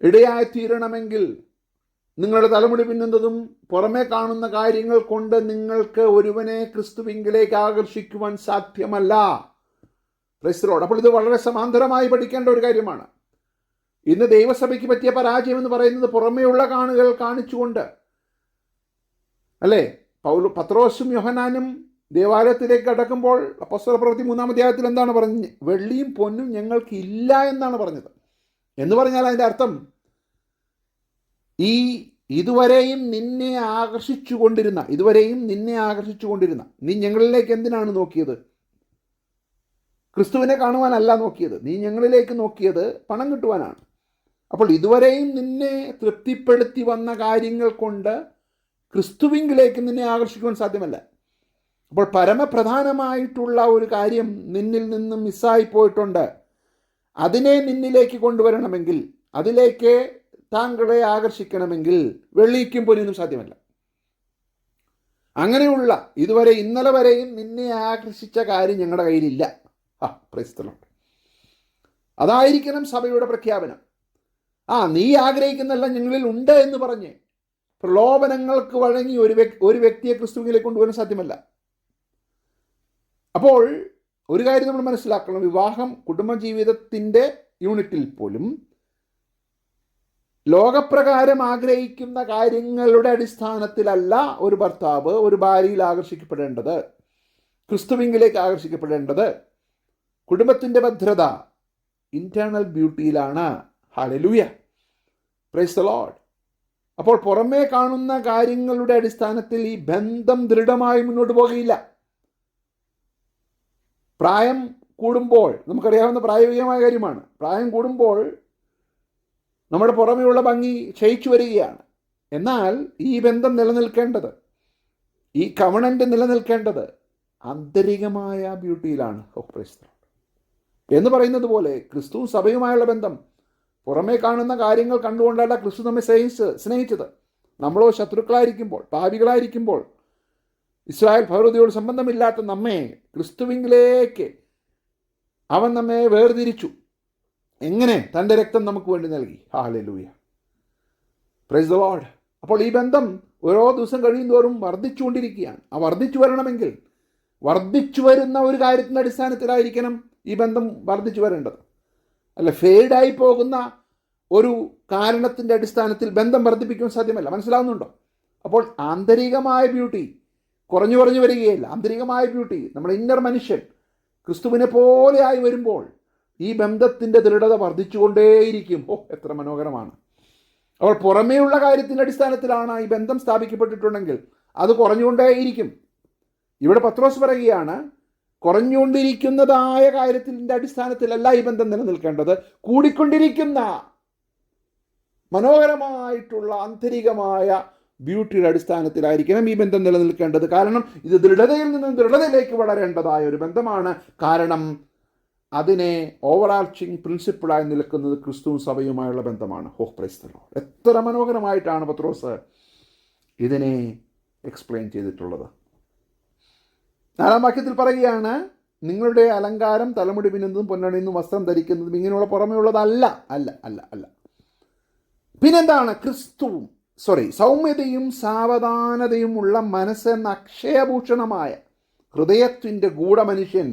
ഇടയായിത്തീരണമെങ്കിൽ നിങ്ങളുടെ തലമുടി പിന്നുന്നതും പുറമേ കാണുന്ന കാര്യങ്ങൾ കൊണ്ട് നിങ്ങൾക്ക് ഒരുവനെ ക്രിസ്തുവിങ്കിലേക്ക് ആകർഷിക്കുവാൻ സാധ്യമല്ല. Price the lord. അപ്പോൾ ഇത് വളരെ സമാന്തരമായി പഠിക്കേണ്ട ഒരു കാര്യമാണ്. ഇന്ന് ദൈവസഭയ്ക്ക് പറ്റിയ പരാജയം എന്ന് പറയുന്നത് പുറമേയുള്ള കാണുകൾ കാണിച്ചുകൊണ്ട് അല്ലേ. പത്രോസും യോഹന്നാനും ദേവാലയത്തിലേക്ക് കടക്കുമ്പോൾ അപ്പോസ്തലപ്രവൃത്തി 3-ാം അധ്യായത്തിൽ എന്താണ് പറഞ്ഞത്? വെള്ളിയും പൊന്നും ഞങ്ങൾക്ക് ഇല്ല എന്നാണ് പറഞ്ഞത്. എന്ന് പറഞ്ഞാൽ അതിൻ്റെ അർത്ഥം ഈ ഇതുവരെയും നിന്നെ ആകർഷിച്ചുകൊണ്ടിരുന്ന നീ ഞങ്ങളിലേക്ക് എന്തിനാണ് നോക്കിയത്? ക്രിസ്തുവിനെ കാണുവാനല്ല നോക്കിയത്. നീ ഞങ്ങളിലേക്ക് നോക്കിയത് പണം കിട്ടുവാനാണ്. അപ്പോൾ ഇതുവരെയും നിന്നെ തൃപ്തിപ്പെടുത്തി വന്ന കാര്യങ്ങൾ കൊണ്ട് ക്രിസ്തുവിങ്കിലേക്ക് നിന്നെ ആകർഷിക്കുവാൻ സാധ്യമല്ല. അപ്പോൾ പരമപ്രധാനമായിട്ടുള്ള ഒരു കാര്യം നിന്നിൽ നിന്നും മിസ്സായി പോയിട്ടുണ്ട്. അതിനെ നിന്നിലേക്ക് കൊണ്ടുവരണമെങ്കിൽ, അതിലേക്ക് താങ്കളെ ആകർഷിക്കണമെങ്കിൽ വെള്ളിക്കും പൊന്നിനും സാധ്യമല്ല. അങ്ങനെയുള്ള ഇന്നലെ വരെയും നിന്നെ ആകർഷിച്ച കാര്യം ഞങ്ങളുടെ കയ്യിലില്ല. Price the Lord. അതായിരിക്കണം സഭയുടെ പ്രഖ്യാപനം. നീ ആഗ്രഹിക്കുന്നെല്ലാം ഞങ്ങളിൽ ഉണ്ട് എന്ന് പറഞ്ഞ് പ്രലോഭനങ്ങൾക്ക് വഴങ്ങി ഒരു വ്യക്തിയെ ക്രിസ്തുവിലേക്ക് കൊണ്ടുവരാൻ സാധ്യമല്ല. അപ്പോൾ ഒരു കാര്യം നമ്മൾ മനസ്സിലാക്കണം, വിവാഹം കുടുംബജീവിതത്തിൻ്റെ യൂണിറ്റിൽ പോലും ലോകപ്രകാരം ആഗ്രഹിക്കുന്ന കാര്യങ്ങളുടെ അടിസ്ഥാനത്തിലല്ല ഒരു ഭർത്താവ് ഒരു ഭാര്യയിൽ ആകർഷിക്കപ്പെടേണ്ടത്, ക്രിസ്തുവിങ്കിലേക്ക് ആകർഷിക്കപ്പെടേണ്ടത്. കുടുംബത്തിൻ്റെ ഭദ്രത ഇന്റേണൽ ബ്യൂട്ടിയിലാണ്. Hallelujah, praise the lord. അപ്പോൾ പുറമേ കാണുന്ന കാര്യങ്ങളുടെ അടിസ്ഥാനത്തിൽ ഈ ബന്ധം ദൃഢമായി മുന്നോട്ട് പോകുകയില്ല. പ്രായം കൂടുമ്പോൾ, നമുക്കറിയാവുന്ന പ്രായോഗികമായ കാര്യമാണ്, പ്രായം കൂടുമ്പോൾ നമ്മുടെ പുറമെയുള്ള ഭംഗി ക്ഷയിച്ചു വരികയാണ്. എന്നാൽ ഈ ബന്ധം നിലനിൽക്കേണ്ടത്, ഈ കവണന്റ് നിലനിൽക്കേണ്ടത് ആന്തരികമായ ബ്യൂട്ടിയിലാണ്. Price the Lord. എന്ന് പറയുന്നത് പോലെ ക്രിസ്തു സഭയുമായുള്ള ബന്ധം പുറമേ കാണുന്ന കാര്യങ്ങൾ കണ്ടുകൊണ്ടല്ല ക്രിസ്തു നമ്മെ സ്നേഹിച്ചത്. നമ്മളോ ശത്രുക്കളായിരിക്കുമ്പോൾ, പാപികളായിരിക്കുമ്പോൾ, ഇസ്രായേൽ പൗരതയോട് സംബന്ധമില്ലാത്ത നമ്മെ ക്രിസ്തുവിങ്കിലേക്ക് അവൻ നമ്മെ വേർതിരിച്ചു. എങ്ങനെ? തൻ്റെ രക്തം നമുക്ക് വേണ്ടി നൽകി. Hallelujah, praise the lord. അപ്പോൾ ഈ ബന്ധം ഓരോ ദിവസം കഴിയുന്തോറും വർദ്ധിച്ചുകൊണ്ടിരിക്കുകയാണ്. വർദ്ധിച്ചു വരണമെങ്കിൽ വർദ്ധിച്ചു വരുന്ന ഒരു കാര്യത്തിൻ്റെ അടിസ്ഥാനത്തിലായിരിക്കണം ഈ ബന്ധം വർദ്ധിച്ചു വരേണ്ടത്. അല്ല, ഫെയ്ഡായി പോകുന്ന ഒരു കാരണത്തിൻ്റെ അടിസ്ഥാനത്തിൽ ബന്ധം വർദ്ധിപ്പിക്കാൻ സാധ്യമല്ല. മനസ്സിലാവുന്നുണ്ടോ? അപ്പോൾ ആന്തരികമായ ബ്യൂട്ടി കുറഞ്ഞു വരികയില്ല. ആന്തരികമായ ബ്യൂട്ടി, നമ്മുടെ ഇന്നർ മനുഷ്യൻ ക്രിസ്തുവിനെ പോലെ ആയി വരുമ്പോൾ ഈ ബന്ധത്തിൻ്റെ ദൃഢത വർദ്ധിച്ചുകൊണ്ടേയിരിക്കും. എത്ര മനോഹരമാണ്. അപ്പോൾ പുറമേയുള്ള കാര്യത്തിൻ്റെ അടിസ്ഥാനത്തിലാണ് ഈ ബന്ധം സ്ഥാപിക്കപ്പെട്ടിട്ടുണ്ടെങ്കിൽ അത് കുറഞ്ഞുകൊണ്ടേയിരിക്കും. ഇവിടെ പത്രോസ് പറയുകയാണ്, കുറഞ്ഞുകൊണ്ടിരിക്കുന്നതായ കാര്യത്തിൻ്റെ അടിസ്ഥാനത്തിലല്ല ഈ ബന്ധം നിലനിൽക്കേണ്ടത്, കൂടിക്കൊണ്ടിരിക്കുന്ന മനോഹരമായിട്ടുള്ള ആന്തരികമായ ബ്യൂട്ടിയുടെ അടിസ്ഥാനത്തിലായിരിക്കണം ഈ ബന്ധം നിലനിൽക്കേണ്ടത്. കാരണം ഇത് ദൃഢതയിൽ നിന്നും ദൃഢതയിലേക്ക് വളരേണ്ടതായ ഒരു ബന്ധമാണ്. കാരണം അതിനെ ഓവറാർച്ചിങ് പ്രിൻസിപ്പിളായി നിൽക്കുന്നത് ക്രിസ്തുവും സഭയുമായുള്ള ബന്ധമാണ്. Price the Lord. എത്ര മനോഹരമായിട്ടാണ് പത്രോസ് ഇതിനെ എക്സ്പ്ലെയിൻ ചെയ്തിട്ടുള്ളത്. 4-ാം വാക്യത്തിൽ പറയുകയാണ്, നിങ്ങളുടെ അലങ്കാരം തലമുടി പിന്നുന്നതും പൊന്നണിയുന്നതും വസ്ത്രം ധരിക്കുന്നതും ഇങ്ങനെയുള്ള പുറമേ ഉള്ളതല്ല. അല്ല അല്ല അല്ല പിന്നെന്താണ്? സൗമ്യതയും സാവധാനതയും ഉള്ള മനസ്സെന്ന അക്ഷയഭൂഷണമായ ഹൃദയത്തിൻ്റെ ഗൂഢമനുഷ്യൻ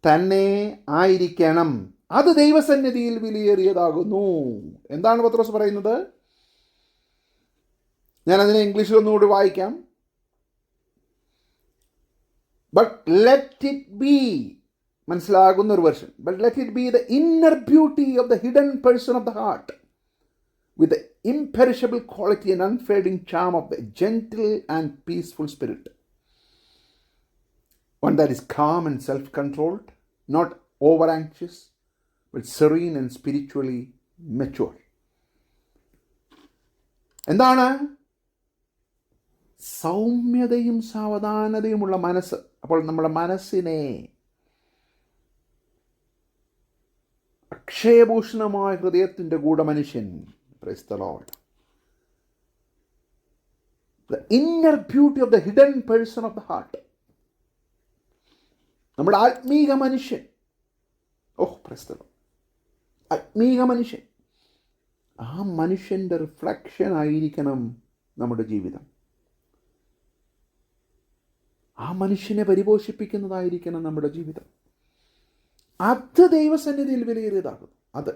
തന്നെ ആയിരിക്കണം. അത് ദൈവസന്നിധിയിൽ വിലയേറിയതാകുന്നു. എന്താണ് പത്രോസ് പറയുന്നത്? ഞാനതിനെ ഇംഗ്ലീഷിൽ ഒന്നുകൂടി വായിക്കാം. ബട്ട് ലെറ്റ് ഇറ്റ് ബി, മനസ്സിലാകുന്ന ഒരു version, but let it be the inner beauty of the hidden person of the heart with the imperishable quality and unfading charm of the gentle and peaceful spirit. One that is calm and self-controlled, not over-anxious, but serene and spiritually mature. എന്താണ്? സൗമ്യതയും സാവധാനതയുമുള്ള മനസ്സ്. അപ്പോൾ നമ്മുടെ മനസ്സിനെ അക്ഷയഭൂഷണമായ ഹൃദയത്തിൻ്റെ ഗൂഢമനുഷ്യൻ, praise the Lord, the inner beauty of the hidden person of the heart, നമ്മുടെ ആത്മീക മനുഷ്യൻ. praise the Lord. ആത്മീക മനുഷ്യൻ, ആ മനുഷ്യൻ്റെ റിഫ്ലക്ഷൻ ആയിരിക്കണം നമ്മുടെ ജീവിതം. ആ മനുഷ്യനെ പരിപോഷിപ്പിക്കുന്നതായിരിക്കണം നമ്മുടെ ജീവിതം. അത് ദൈവസന്നിധിയിൽ വിലയേറിയതാകുന്നു. അത്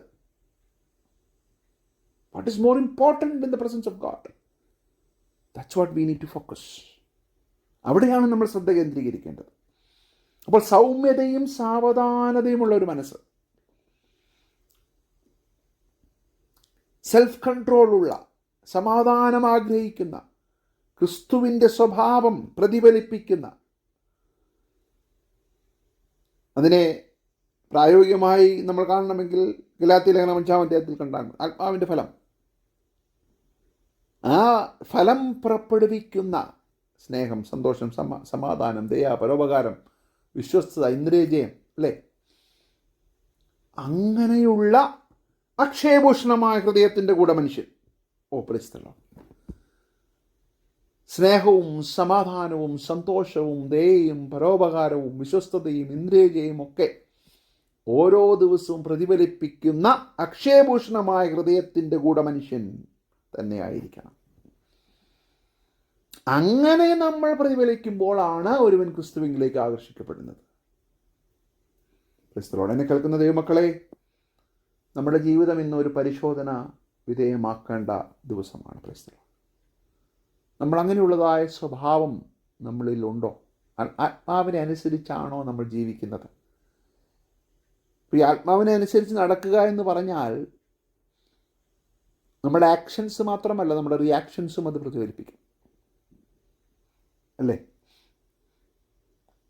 what is more important in the presence of God? That's what we need to focus. അവിടെയാണ് നമ്മൾ ശ്രദ്ധ കേന്ദ്രീകരിക്കേണ്ടത്. അപ്പോൾ സൗമ്യതയും സാവധാനതയുമുള്ള ഒരു മനസ്സ്, സെൽഫ് കൺട്രോളുള്ള, സമാധാനം ആഗ്രഹിക്കുന്ന, ക്രിസ്തുവിൻ്റെ സ്വഭാവം പ്രതിഫലിപ്പിക്കുന്ന, അതിനെ പ്രായോഗികമായി നമ്മൾ കാണണമെങ്കിൽ ഗലാത്യ ലേഖനം 5-ാം അധ്യായത്തിൽ കണ്ടാണ് ആത്മാവിൻ്റെ ഫലം. ആ ഫലം പുറപ്പെടുവിക്കുന്ന സ്നേഹം, സന്തോഷം, സമാധാനം, ദയ, പരോപകാരം, വിശ്വസ്തത, ഇന്ദ്രിയജയം, അല്ലേ? അങ്ങനെയുള്ള അക്ഷയഭൂഷണമായ ഹൃദയത്തിൻ്റെ കൂടെ മനുഷ്യൻ. പ്രൈസ്തലോ. സ്നേഹവും സമാധാനവും സന്തോഷവും ദയയും പരോപകാരവും വിശ്വസ്തതയും ഇന്ദ്രിയജയും ഒക്കെ ഓരോ ദിവസവും പ്രതിഫലിപ്പിക്കുന്ന അക്ഷയഭൂഷണമായ ഹൃദയത്തിൻ്റെ കൂടെ മനുഷ്യൻ തന്നെയായിരിക്കണം. അങ്ങനെ നമ്മൾ പ്രതിഫലിക്കുമ്പോഴാണ് ഒരുവൻ ക്രിസ്തുവിലേക്ക് ആകർഷിക്കപ്പെടുന്നത്. ക്രിസ്തുവോട് എന്നെ കേൾക്കുന്ന ദൈവമക്കളെ, നമ്മുടെ ജീവിതം ഇന്നൊരു പരിശോധന വിധേയമാക്കേണ്ട ദിവസമാണ്. ക്രിസ്തു, നമ്മൾ അങ്ങനെയുള്ളതായ സ്വഭാവം നമ്മളിലുണ്ടോ? ആത്മാവിനെ അനുസരിച്ചാണോ നമ്മൾ ജീവിക്കുന്നത്? ഈ ആത്മാവിനെ അനുസരിച്ച് നടക്കുക എന്ന് പറഞ്ഞാൽ നമ്മുടെ ആക്ഷൻസ് മാത്രമല്ല, നമ്മുടെ റിയാക്ഷൻസും അത് പ്രതിഫലിപ്പിക്കും, അല്ലേ?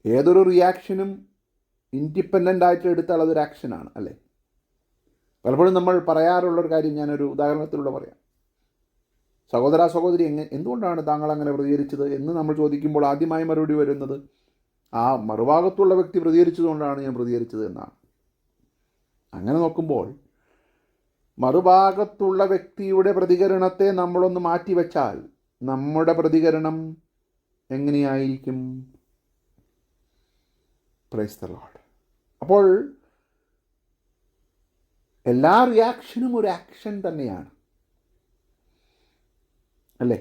ഏതൊരു റിയാക്ഷനും ഇൻഡിപെൻഡൻ്റ് ആയിട്ട് എടുത്താൽ അതൊരു ആക്ഷനാണ്, അല്ലേ? പലപ്പോഴും നമ്മൾ പറയാറുള്ളൊരു കാര്യം ഞാനൊരു ഉദാഹരണത്തിലൂടെ പറയാം. സഹോദര സഹോദരി, എന്തുകൊണ്ടാണ് താങ്കൾ അങ്ങനെ പ്രതികരിച്ചത് എന്ന് നമ്മൾ ചോദിക്കുമ്പോൾ ആദ്യമായി മറുപടി വരുന്നത് ആ മറുഭാഗത്തുള്ള വ്യക്തി പ്രതികരിച്ചതുകൊണ്ടാണ് ഞാൻ പ്രതികരിച്ചത് എന്നാണ്. അങ്ങനെ നോക്കുമ്പോൾ മറുഭാഗത്തുള്ള വ്യക്തിയുടെ പ്രതികരണത്തെ നമ്മളൊന്ന് മാറ്റിവെച്ചാൽ നമ്മുടെ പ്രതികരണം എങ്ങനെയായിരിക്കും? Price the lord. അപ്പോൾ എല്ലാ റിയാക്ഷനും ഒരു ആക്ഷൻ തന്നെയാണ്, അല്ലേ?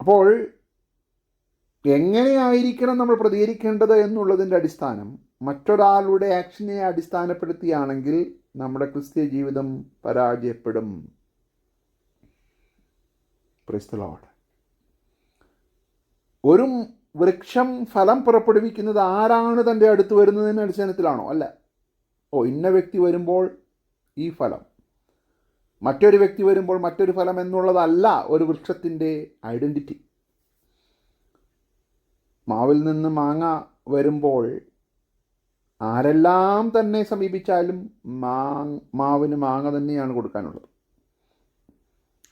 അപ്പോൾ എങ്ങനെയായിരിക്കണം നമ്മൾ പ്രതികരിക്കേണ്ടത് എന്നുള്ളതിൻ്റെ അടിസ്ഥാനം മറ്റൊരാളുടെ ആക്ഷനെ അടിസ്ഥാനപ്പെടുത്തിയാണെങ്കിൽ നമ്മുടെ ക്രിസ്തീയ ജീവിതം പരാജയപ്പെടും. Price the Lord. ഒരു വൃക്ഷം ഫലം പുറപ്പെടുവിക്കുന്നത് ആരാണ് തൻ്റെ അടുത്ത് വരുന്നതിൻ്റെ അടിസ്ഥാനത്തിലാണോ? അല്ല. ഇന്ന വ്യക്തി വരുമ്പോൾ ഈ ഫലം, മറ്റൊരു വ്യക്തി വരുമ്പോൾ മറ്റൊരു ഫലം എന്നുള്ളതല്ല ഒരു വൃക്ഷത്തിൻ്റെ ഐഡൻറ്റിറ്റി. മാവിൽ നിന്ന് മാങ്ങ വരുമ്പോൾ ആരെല്ലാം തന്നെ സമീപിച്ചാലും മാവിന് മാങ്ങ തന്നെയാണ് കൊടുക്കാനുള്ളത്.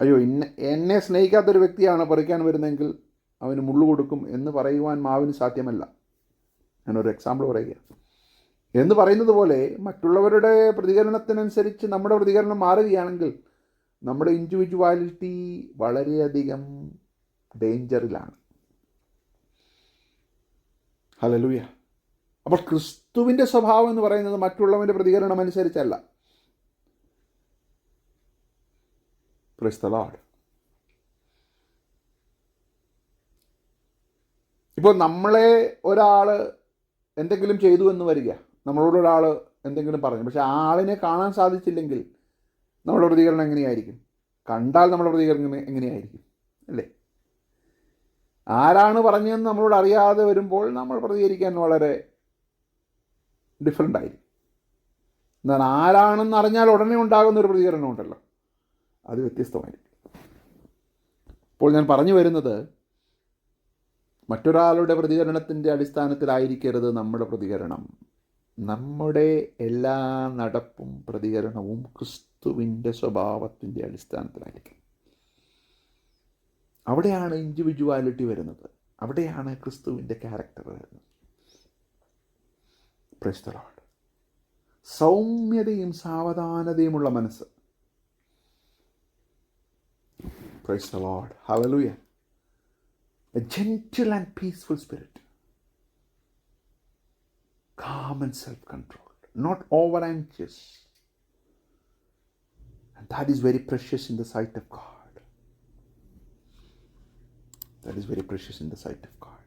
അയ്യോ, എന്നെ സ്നേഹിക്കാത്തൊരു വ്യക്തിയാണ് പറിക്കാൻ വരുന്നതെങ്കിൽ അവന് മുള്ളു കൊടുക്കും എന്ന് പറയുവാൻ മാവിന് സാധ്യമല്ല. ഞാനൊരു എക്സാമ്പിൾ പറയുക. എന്ന് പറയുന്നത് പോലെ മറ്റുള്ളവരുടെ പ്രതികരണത്തിനനുസരിച്ച് നമ്മുടെ പ്രതികരണം മാറുകയാണെങ്കിൽ നമ്മുടെ ഇൻഡിവിജ്വാലിറ്റി വളരെയധികം ഡേഞ്ചറിലാണ്. ഹല്ലേലൂയ. അപ്പോൾ ക്രിസ്തുവിൻ്റെ സ്വഭാവം എന്ന് പറയുന്നത് മറ്റുള്ളവൻ്റെ പ്രതികരണം അനുസരിച്ചല്ല. Price the Lord. ഇപ്പോൾ നമ്മളെ ഒരാൾ എന്തെങ്കിലും ചെയ്തു എന്ന് വരിക, നമ്മളോട് ഒരാൾ എന്തെങ്കിലും പറഞ്ഞു, പക്ഷെ ആ ആളിനെ കാണാൻ സാധിച്ചില്ലെങ്കിൽ നമ്മുടെ പ്രതികരണം എങ്ങനെയായിരിക്കും? കണ്ടാൽ നമ്മുടെ പ്രതികരണം എങ്ങനെയായിരിക്കും, അല്ലേ? ആരാണ് പറഞ്ഞതെന്ന് നമ്മളോട് അറിയാതെ വരുമ്പോൾ നമ്മൾ പ്രതികരിക്കാൻ വളരെ ഡിഫറെൻ്റ് ആയിരിക്കും. എന്നാൽ ആരാണെന്ന് അറിഞ്ഞാൽ ഉടനെ ഉണ്ടാകുന്നൊരു പ്രതികരണം ഉണ്ടല്ലോ, അത് വ്യത്യസ്തമായിരിക്കും. അപ്പോൾ ഞാൻ പറഞ്ഞു വരുന്നത്, മറ്റൊരാളുടെ പ്രതികരണത്തിൻ്റെ അടിസ്ഥാനത്തിലായിരിക്കരുത് നമ്മുടെ പ്രതികരണം. നമ്മുടെ എല്ലാ നടപ്പും പ്രതികരണവും ക്രിസ്തുവിൻ്റെ സ്വഭാവത്തിൻ്റെ അടിസ്ഥാനത്തിലായിരിക്കും. അവിടെയാണ് ഇൻഡിവിജ്വാലിറ്റി വരുന്നത്, അവിടെയാണ് ക്രിസ്തുവിൻ്റെ ക്യാരക്ടർ വരുന്നത്. Praise the lord. സൗമ്യതയും സാവധാനതയുമുള്ള മനസ്സ്. Praise the lord. Hallelujah. A gentle and peaceful spirit, calm and self-controlled, not over anxious, and that is very precious in the sight of God. That is very precious in the sight of God.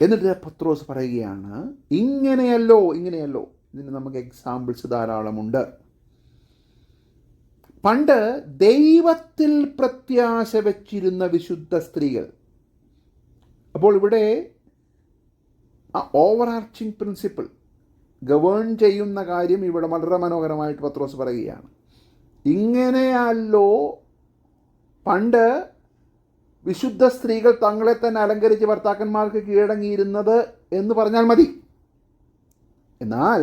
എന്നിട്ട് പത്രോസ് പറയുകയാണ്, ഇങ്ങനെയല്ലോ. ഇതിന് നമുക്ക് examples ധാരാളമുണ്ട്. പണ്ട് ദൈവത്തിൽ പ്രത്യാശ വച്ചിരുന്ന വിശുദ്ധ സ്ത്രീകൾ. അപ്പോൾ ഇവിടെ ആ ഓവർ ആർച്ചിങ് പ്രിൻസിപ്പിൾ ഗവേൺ ചെയ്യുന്ന കാര്യം ഇവിടെ വളരെ മനോഹരമായിട്ട് പത്രോസ് പറയുകയാണ്. ഇങ്ങനെയല്ലോ പണ്ട് വിശുദ്ധ സ്ത്രീകൾ തങ്ങളെ തന്നെ അലങ്കരിച്ച് ഭർത്താക്കന്മാർക്ക് കീഴടങ്ങിയിരുന്നത് എന്ന് പറഞ്ഞാൽ മതി. എന്നാൽ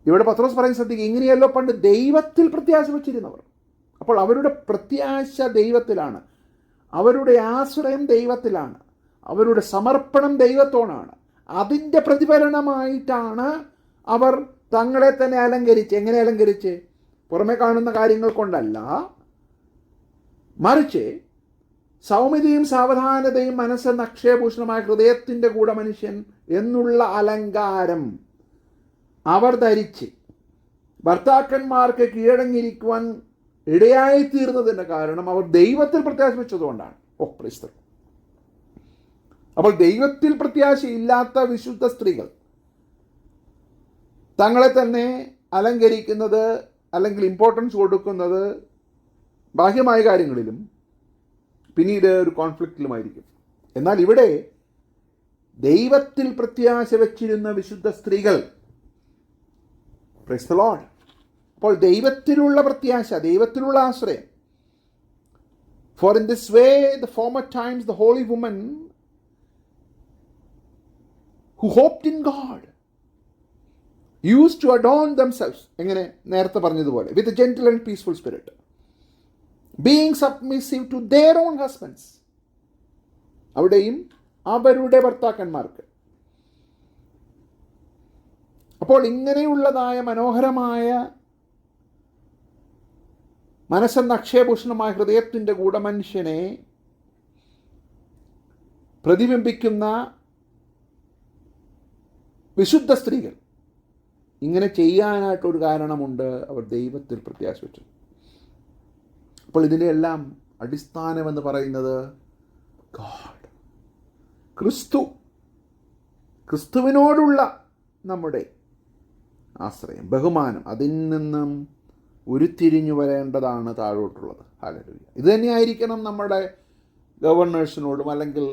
ഇവിടെ പത്രോസ് പറയുന്ന ശ്രദ്ധിക്കുക, ഇങ്ങനെയല്ലോ പണ്ട് ദൈവത്തിൽ പ്രത്യാശ വച്ചിരുന്നവർ. അപ്പോൾ അവരുടെ പ്രത്യാശ ദൈവത്തിലാണ്, അവരുടെ ആശ്രയം ദൈവത്തിലാണ്, അവരുടെ സമർപ്പണം ദൈവത്തോടാണ്. അതിൻ്റെ പ്രതിഫലനമായിട്ടാണ് അവർ തങ്ങളെ തന്നെ അലങ്കരിച്ച്. എങ്ങനെ അലങ്കരിച്ച്? പുറമെ കാണുന്ന കാര്യങ്ങൾ കൊണ്ടല്ല, മറിച്ച് സൗമ്യതയും സാവധാനതയും മനസ്സെന്ന അക്ഷയഭൂഷണമായ ഹൃദയത്തിൻ്റെ കൂടെ മനുഷ്യൻ എന്നുള്ള അലങ്കാരം അവർ ധരിച്ച് ഭർത്താക്കന്മാർക്ക് കീഴടങ്ങിയിരിക്കുവാൻ ഇടയായിത്തീർന്നതിൻ്റെ കാരണം അവർ ദൈവത്തിൽ പ്രത്യാശ വെച്ചതുകൊണ്ടാണ്. Price the lord. അപ്പോൾ ദൈവത്തിൽ പ്രത്യാശയില്ലാത്ത വിശുദ്ധ സ്ത്രീകൾ തങ്ങളെ തന്നെ അലങ്കരിക്കുന്നത് അല്ലെങ്കിൽ ഇമ്പോർട്ടൻസ് കൊടുക്കുന്നത് ബാഹ്യമായ കാര്യങ്ങളിലും പിന്നീട് ഒരു കോൺഫ്ലിക്റ്റിലുമായിരിക്കും. എന്നാൽ ഇവിടെ ദൈവത്തിൽ പ്രത്യാശ വച്ചിരുന്ന വിശുദ്ധ സ്ത്രീകൾ, പ്രൈസ് ദി ലോർഡ്, അപ്പോൾ ദൈവത്തിലുള്ള പ്രത്യാശ, ദൈവത്തിലുള്ള ആശ്രയം. For in this way the former times the holy women who hoped in God used to adorn themselves, എങ്ങനെ നേരത്തെ പറഞ്ഞതുപോലെ, with a gentle and peaceful spirit, being submissive to their own husbands. അവിടെയും അവരുടെ ഭർത്താക്കന്മാർക്ക്. അപ്പോൾ ഇങ്ങനെയുള്ളതായ മനോഹരമായ മനസ്സെന്ന അക്ഷയഭൂഷണമായ ഹൃദയത്തിൻ്റെ ഗൂഢമനുഷ്യനെ പ്രതിബിംബിക്കുന്ന വിശുദ്ധ സ്ത്രീകൾ ഇങ്ങനെ ചെയ്യാനായിട്ടൊരു കാരണമുണ്ട്, അവർ ദൈവത്തിൽ പ്രത്യാശ വെച്ചു. അപ്പോൾ ഇതിനെല്ലാം അടിസ്ഥാനമെന്ന് പറയുന്നത് ഗോഡ്, ക്രിസ്തുവിനോടുള്ള നമ്മുടെ ആശ്രയം, ബഹുമാനം, അതിൽ നിന്നും ഉരുത്തിരിഞ്ഞു വരേണ്ടതാണ് താഴോട്ടുള്ളത്. ഹല്ലേലൂയ. ഇത് തന്നെയായിരിക്കണം നമ്മുടെ ഗവർണേഴ്സിനോടും അല്ലെങ്കിൽ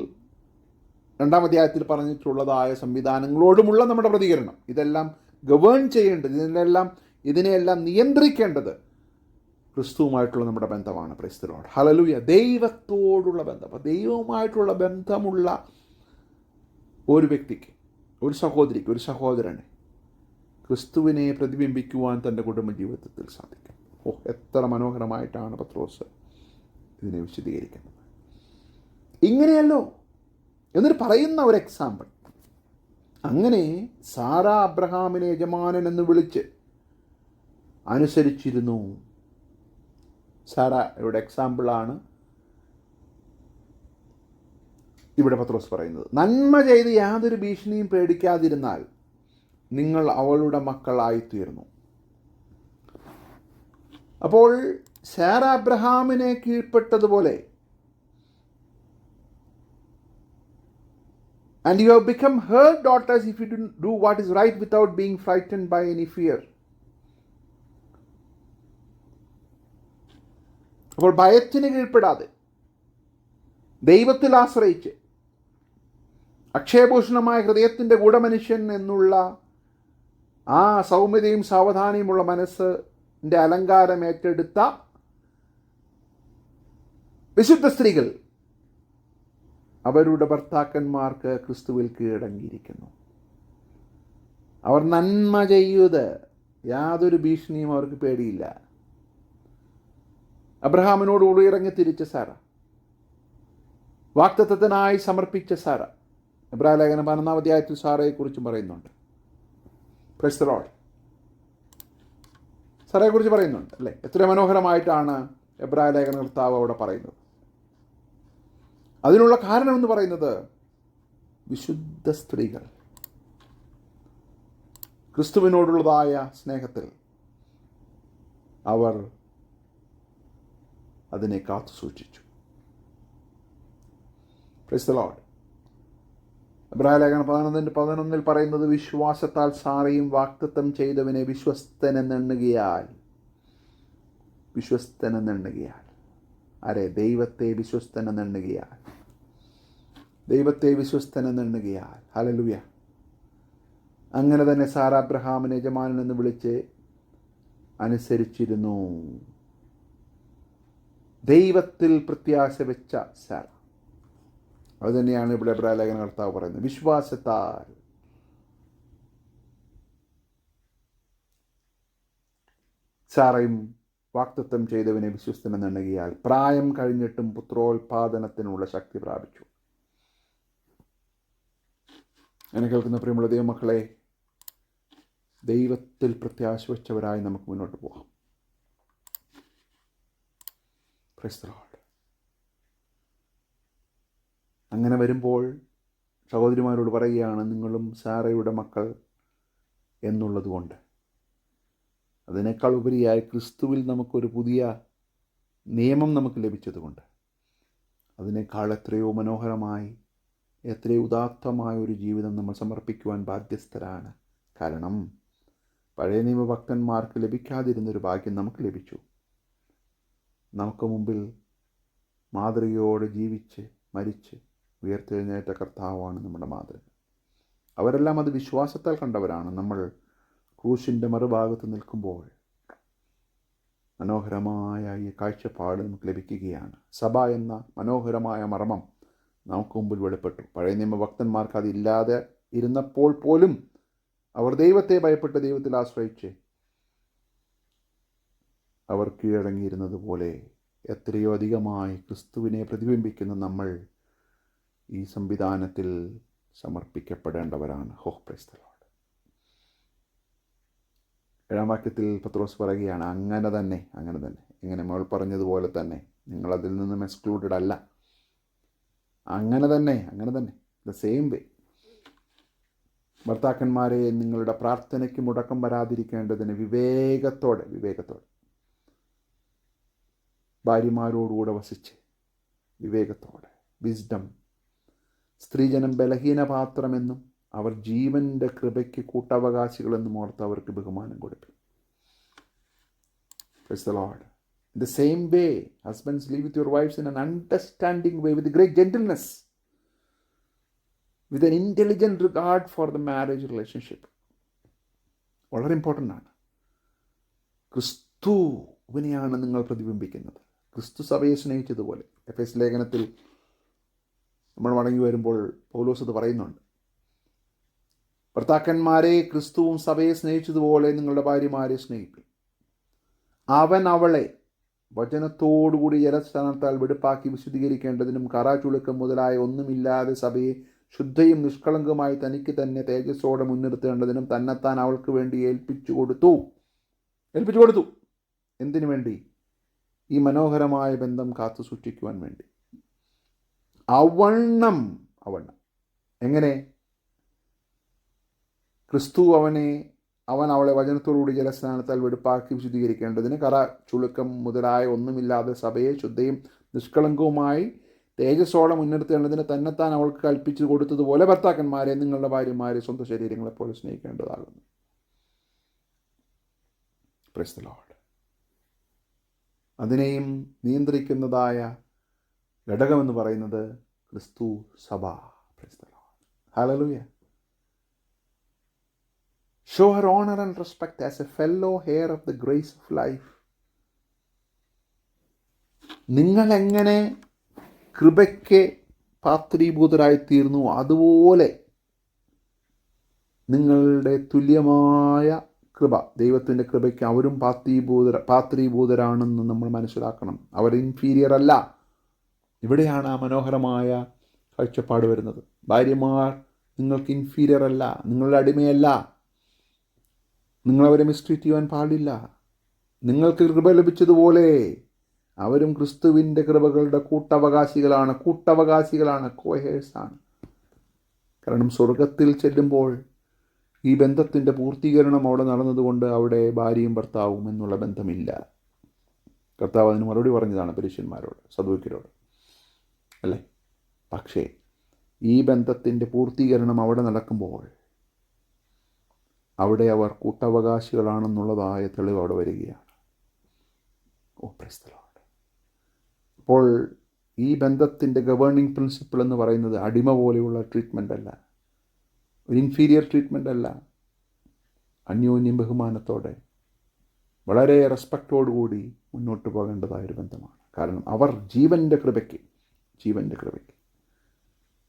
2-ാം അധ്യായത്തിൽ പറഞ്ഞിട്ടുള്ളതായ സംവിധാനങ്ങളോടുമുള്ള നമ്മുടെ പ്രതികരണം. ഇതെല്ലാം ഗവേൺ ചെയ്യേണ്ടത്, ഇതിനെയെല്ലാം നിയന്ത്രിക്കേണ്ടത് ക്രിസ്തുവുമായിട്ടുള്ള നമ്മുടെ ബന്ധമാണ്. Price the lord. ഹല്ലേലൂയ. ദൈവത്തോടുള്ള ബന്ധം, അപ്പോൾ ദൈവവുമായിട്ടുള്ള ബന്ധമുള്ള ഒരു വ്യക്തിക്ക്, ഒരു സഹോദരിക്ക്, ഒരു സഹോദരന് ക്രിസ്തുവിനെ പ്രതിബിംബിക്കുവാൻ തൻ്റെ കുടുംബ ജീവിതത്തിൽ സാധിക്കും. എത്ര മനോഹരമായിട്ടാണ് പത്രോസ് ഇതിനെ വിശദീകരിക്കുന്നത്. ഇങ്ങനെയല്ലോ എന്നിട്ട് പറയുന്ന ഒരു എക്സാമ്പിൾ. അങ്ങനെ സാറ അബ്രഹാമിനെ യജമാനൻ എന്ന് വിളിച്ച് അനുസരിച്ചിരുന്നു. സാറ ഇവിടെ എക്സാമ്പിളാണ് ഇവിടെ പത്രോസ് പറയുന്നത്. നന്മ ചെയ്ത് യാതൊരു ഭീഷണിയും പേടിക്കാതിരുന്നാൽ നിങ്ങൾ അവളുടെ മക്കളായിത്തീർന്നു. അപ്പോൾ സാറ അബ്രഹാമിനെ കീഴ്പ്പെട്ടതുപോലെ, and you have become her daughters if you do what is right without being frightened by any fear. അപ്പോൾ ഭയത്തിന് കീഴ്പ്പെടാതെ ദൈവത്തിൽ ആശ്രയിച്ച് അക്ഷയഭൂഷണമായ ഹൃദയത്തിൻ്റെ ഗൂഢമനുഷ്യൻ എന്നുള്ള ആ സൗമ്യതയും സാവധാനയുമുള്ള മനസ്സിൻ്റെ അലങ്കാരം ഏറ്റെടുത്ത വിശുദ്ധ സ്ത്രീകൾ അവരുടെ ഭർത്താക്കന്മാർക്ക് ക്രിസ്തുവിൽ കീഴടങ്ങിയിരിക്കുന്നു. അവർ നന്മ ചെയ്യത് യാതൊരു ഭീഷണിയും അവർക്ക് പേടിയില്ല. അബ്രഹാമിനോടുകൂടി ഇറങ്ങി തിരിച്ച സാറ, വാഗ്ദത്തത്തിനായി സമർപ്പിച്ച സാറ, എബ്രായ ലേഖനം 11-ാം അധ്യായത്തിൽ സാറയെക്കുറിച്ചും പറയുന്നുണ്ട്. Price the Lord. സാറയെക്കുറിച്ച് പറയുന്നുണ്ട് അല്ലേ? എത്ര മനോഹരമായിട്ടാണ് എബ്രായ ലേഖന കർത്താവ് അവിടെ പറയുന്നത്. അതിനുള്ള കാരണമെന്ന് പറയുന്നത് വിശുദ്ധ സ്ത്രീകൾ ക്രിസ്തുവിനോടുള്ളതായ സ്നേഹത്തിൽ അവർ അതിനെ കാത്തു സൂക്ഷിച്ചു. Price the Lord. എബ്രായ ലേഖനം 11:11 പറയുന്നത്, വിശ്വാസത്താൽ സാറയും വാഗ്ദത്തം ചെയ്തവനെ വിശ്വസ്തനെന്നെണ്ണുകയാൽ. ആരെ? ദൈവത്തെ വിശ്വസ്തനെന്നെണ്ണുകയാൽ. ഹല്ലേലൂയ. അങ്ങനെ തന്നെ സാറ അബ്രഹാമിനെ യജമാനൻ എന്ന് വിളിച്ച് അനുസരിച്ചിരുന്നു. ദൈവത്തിൽ പ്രത്യാശ വെച്ച സാറ. അതുതന്നെയാണ് ഇവിടെ എബ്രായലേഖന കർത്താവ് പറയുന്നത്. വിശ്വാസത്താൽ സാറയും വാഗ്ദത്തം ചെയ്തവനെ വിശ്വസ്തനെന്ന് എണ്ണുകയാൽ പ്രായം കഴിഞ്ഞിട്ടും പുത്രോത്പാദനത്തിനുള്ള ശക്തി പ്രാപിച്ചു. എന്നെ കേൾക്കുന്ന പ്രിയമുള്ള ദൈവമക്കളെ, ദൈവത്തിൽ പ്രത്യാശ വെച്ചവരായി നമുക്ക് മുന്നോട്ട് പോകാം. Price the Lord. അങ്ങനെ വരുമ്പോൾ സഹോദരിമാരോട് പറയുകയാണ്, നിങ്ങളും സാറയുടെ മക്കൾ എന്നുള്ളതുകൊണ്ട്. അതിനേക്കാൾ ഉപരിയായി ക്രിസ്തുവിൽ നമുക്കൊരു പുതിയ നിയമം നമുക്ക് ലഭിച്ചതുകൊണ്ട് അതിനേക്കാൾ എത്രയോ മനോഹരമായി, എത്രയോ ഉദാത്തമായ ഒരു ജീവിതം നമ്മൾ സമർപ്പിക്കുവാൻ ബാധ്യസ്ഥരാണ്. കാരണം പഴയ നിയമഭക്തന്മാർക്ക് ലഭിക്കാതിരുന്നൊരു ഭാഗ്യം നമുക്ക് ലഭിച്ചു. നമുക്ക് മുമ്പിൽ മാതൃകയോടെ ജീവിച്ച് മരിച്ച് ഉയർത്തെഴുന്നേറ്റ കർത്താവാണ് നമ്മുടെ മാതൃക. അവരെല്ലാം അത് വിശ്വാസത്താൽ കണ്ടവരാണ്. നമ്മൾ ക്രൂശിൻ്റെ മറുഭാഗത്ത് നിൽക്കുമ്പോൾ മനോഹരമായ ഈ കാഴ്ചപ്പാട് നമുക്ക് ലഭിക്കുകയാണ്. സഭ എന്ന മനോഹരമായ മർമ്മം നമുക്ക് മുമ്പിൽ വെളിപ്പെട്ടു. പഴയ നിയമഭക്തന്മാർക്ക് അതില്ലാതെ ഇരുന്നപ്പോൾ പോലും അവർ ദൈവത്തെ ഭയപ്പെട്ട് ദൈവത്തിൽ ആശ്രയിച്ച് അവർ കീഴടങ്ങിയിരുന്നത് പോലെ എത്രയോ അധികമായി ക്രിസ്തുവിനെ പ്രതിബിംബിക്കുന്ന നമ്മൾ ഈ സംവിധാനത്തിൽ സമർപ്പിക്കപ്പെടേണ്ടവരാണ്. Praise the lord. 7-ാം വാക്യത്തിൽ പത്രോസ് പറയുകയാണ്, അങ്ങനെ തന്നെ ഇങ്ങനെ മോൾ പറഞ്ഞതുപോലെ തന്നെ, നിങ്ങളതിൽ നിന്നും എക്സ്ക്ലൂഡഡ് അല്ല. അങ്ങനെ തന്നെ ദ സെയിം വേ. ഭർത്താക്കന്മാരെ, നിങ്ങളുടെ പ്രാർത്ഥനയ്ക്ക് മുടക്കം വരാതിരിക്കേണ്ടതിന് വിവേകത്തോടെ ഭാര്യമാരോടുകൂടെ വസിച്ച് വിവേകത്തോടെ, വിസ്ഡം. സ്ത്രീജനം ബലഹീനപാത്രമെന്നും അവർ ജീവൻ്റെ കൃപയ്ക്ക് കൂട്ടവകാശികളെന്നും ഓർത്ത് അവർക്ക് ബഹുമാനം കൊടുക്കും. Praise the Lord. In the same way, husbands, live with your wives in an understanding way, with great gentleness, with an intelligent regard for the marriage relationship. വളരെ ഇമ്പോർട്ടൻ്റ് ആണ്. ക്രിസ്തുവിനെയാണ് നിങ്ങൾ പ്രതിബിംബിക്കുന്നത്. ക്രിസ്തു സഭയെ സ്നേഹിച്ചതുപോലെ എഫേസ്യ ലേഖനത്തിൽ നമ്മൾ മടങ്ങി വരുമ്പോൾ പൗലോസ് അത് പറയുന്നുണ്ട്. ഭർത്താക്കന്മാരെ, ക്രിസ്തുവും സഭയെ സ്നേഹിച്ചതുപോലെ നിങ്ങളുടെ ഭാര്യമാരെ സ്നേഹിപ്പിൻ. അവൻ അവളെ വചനത്തോടുകൂടി ജലസ്നാനത്താൽ വെടുപ്പാക്കി വിശുദ്ധീകരിക്കേണ്ടതിനും കറ ചുളുക്കം മുതലായ ഒന്നുമില്ലാതെ സഭയെ ശുദ്ധയും നിഷ്കളങ്കമായി തനിക്ക് തന്നെ തേജസ്സോടെ മുൻനിർത്തേണ്ടതിനും തന്നെത്താൻ അവൾക്ക് വേണ്ടി ഏൽപ്പിച്ചു കൊടുത്തു. എന്തിനു വേണ്ടി? ഈ മനോഹരമായ ബന്ധം കാത്തു സൂക്ഷിക്കുവാൻ വേണ്ടി. അവണ്ണം എങ്ങനെ? ക്രിസ്തു അവൻ അവളെ വചനത്തോടുകൂടി ജലസ്നാനത്താൽ വെടുപ്പാക്കി വിശുദ്ധീകരിക്കേണ്ടതിന് കറ ചുളുക്കം മുതലായ ഒന്നുമില്ലാതെ സഭയെ ശുദ്ധയും നിഷ്കളങ്കവുമായി തേജസ്സോടെ മുൻനിർത്തേണ്ടതിന് തന്നെത്താൻ അവൾക്ക് കൽപ്പിച്ചു കൊടുത്തതുപോലെ ഭർത്താക്കന്മാരെ നിങ്ങളുടെ ഭാര്യമാരെ സ്വന്തം ശരീരങ്ങളെപ്പോലെ സ്നേഹിക്കേണ്ടതാകുന്നു. Praise the lord. അതിനെയും നിയന്ത്രിക്കുന്നതായ ഘടകമെന്ന് പറയുന്നത് ക്രിസ്തു സഭ. Praise the lord. Hallelujah. Show her honor and respect as a fellow heir of the grace of life. നിങ്ങൾ എങ്ങനെ കൃപയ്ക്ക് പാത്രീഭൂതരായിത്തീർന്നു, അതുപോലെ നിങ്ങളുടെ തുല്യമായ കൃപ, ദൈവത്തിൻ്റെ കൃപയ്ക്ക് അവരും പാത്രീഭൂതരാണെന്ന് നമ്മൾ മനസ്സിലാക്കണം. അവർ ഇൻഫീരിയർ അല്ല. ഇവിടെയാണ് ആ മനോഹരമായ കാഴ്ചപ്പാട് വരുന്നത്. ഭാര്യമാർ നിങ്ങൾക്ക് ഇൻഫീരിയർ അല്ല, നിങ്ങളുടെ അടിമയല്ല. നിങ്ങളവരെ മിസ്ട്രീറ്റ് ചെയ്യുവാൻ പാടില്ല. നിങ്ങൾക്ക് കൃപ ലഭിച്ചതുപോലെ അവരും ക്രിസ്തുവിൻ്റെ കൃപകളുടെ കൂട്ടവകാശികളാണ്, കോഹേഴ്സാണ്. കാരണം സ്വർഗത്തിൽ ചെല്ലുമ്പോൾ ഈ ബന്ധത്തിൻ്റെ പൂർത്തീകരണം അവിടെ നടന്നതുകൊണ്ട് അവിടെ ഭാര്യയും ഭർത്താവും എന്നുള്ള ബന്ധമില്ല. കർത്താവ് അതിന് മറുപടി പറഞ്ഞതാണ് പരീശന്മാരോട്, സദൂക്യരോട്, അല്ലേ? പക്ഷേ ഈ ബന്ധത്തിൻ്റെ പൂർത്തീകരണം അവിടെ നടക്കുമ്പോൾ അവിടെ അവർ കൂട്ടവകാശികളാണെന്നുള്ളതായ തെളിവ് അവിടെ വരികയാണ്. Price the lord. അപ്പോൾ ഈ ബന്ധത്തിൻ്റെ ഗവേണിംഗ് പ്രിൻസിപ്പിൾ എന്ന് പറയുന്നത് അടിമ പോലെയുള്ള ട്രീറ്റ്മെൻ്റ് അല്ല, ഒരു ഇൻഫീരിയർ ട്രീറ്റ്മെൻ്റ് അല്ല. അന്യോന്യം ബഹുമാനത്തോടെ വളരെ റെസ്പെക്റ്റോടുകൂടി മുന്നോട്ട് പോകേണ്ടതായൊരു ബന്ധമാണ്. കാരണം അവർ ജീവൻ്റെ കൃപയ്ക്ക്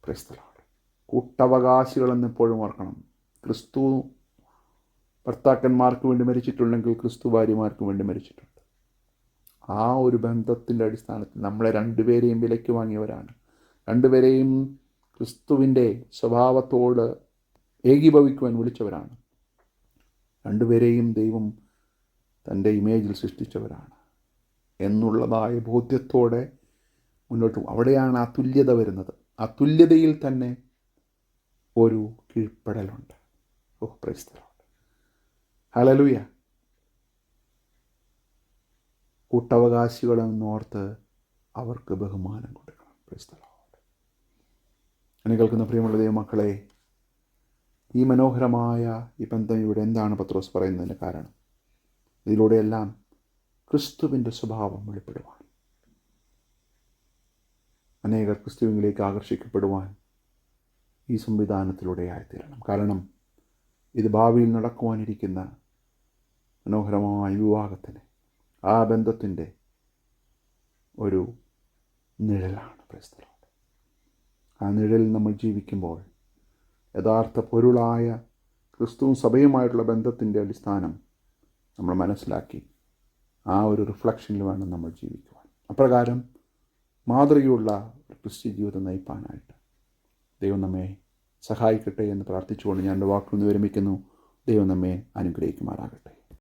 ക്രൈസ്തലാണ് കൂട്ടവകാശികളെന്ന് എപ്പോഴും ഓർക്കണം. ക്രിസ്തു ഭർത്താക്കന്മാർക്ക് വേണ്ടി മരിച്ചിട്ടുണ്ടെങ്കിൽ ക്രിസ്തു ഭാര്യമാർക്ക് വേണ്ടി മരിച്ചിട്ടുണ്ട്. ആ ഒരു ബന്ധത്തിൻ്റെ അടിസ്ഥാനത്തിൽ നമ്മളെ രണ്ടുപേരെയും വിലയ്ക്ക് വാങ്ങിയവരാണ്. രണ്ടുപേരെയും ക്രിസ്തുവിൻ്റെ സ്വഭാവത്തോട് ഏകീഭവിക്കുവാൻ വിളിച്ചവരാണ്. രണ്ടുപേരെയും ദൈവം തൻ്റെ ഇമേജിൽ സൃഷ്ടിച്ചവരാണ് എന്നുള്ളതായ ബോധ്യത്തോടെ മുന്നോട്ട് അവിടെയാണ് ആ തുല്യത വരുന്നത്. ആ തുല്യതയിൽ തന്നെ ഒരു കീഴ്പ്പെടലുണ്ട്. Praise the lord. ഹല്ലേലൂയ. കൂട്ടവകാശികളെന്നോർത്ത് അവർക്ക് ബഹുമാനം കൊടുക്കണം. Praise the lord. എന്നെ കേൾക്കുന്ന പ്രിയമുള്ള ദൈവമക്കളെ, ഈ മനോഹരമായ ഈ ബന്ധം ഇവിടെ എന്താണ് പത്രോസ് പറയുന്നതിന് കാരണം? ഇതിലൂടെയെല്ലാം ക്രിസ്തുവിൻ്റെ സ്വഭാവം വെളിപ്പെടുവാൻ, അനേകർ ക്രിസ്തുവിലേക്ക് ആകർഷിക്കപ്പെടുവാൻ ഈ സംവിധാനത്തിലൂടെ ആയിത്തീരണം. കാരണം ഇത് ഭാവിയിൽ നടക്കുവാനിരിക്കുന്ന മനോഹരമായ വിവാഹത്തിന്, ആ ബന്ധത്തിൻ്റെ ഒരു നിഴലാണ്. Price the Lord. ആ നിഴലിൽ നമ്മൾ ജീവിക്കുമ്പോൾ യഥാർത്ഥ പൊരുളായ ക്രിസ്തുവും സഭയുമായിട്ടുള്ള ബന്ധത്തിൻ്റെ അടിസ്ഥാനം നമ്മൾ മനസ്സിലാക്കി ആ ഒരു റിഫ്ലക്ഷനിൽ വേണം നമ്മൾ ജീവിക്കുവാൻ. അപ്രകാരം മാതൃകയുള്ള ഒരു ക്രിസ്ത്യ ജീവിതം നയിപ്പാനായിട്ട് ദൈവം നമ്മെ സഹായിക്കട്ടെ എന്ന് പ്രാർത്ഥിച്ചുകൊണ്ട് ഞാൻ എൻ്റെ വാക്കുകൾ വിരമിക്കുന്നു. ദൈവം നമ്മെ അനുഗ്രഹിക്കുമാറാകട്ടെ.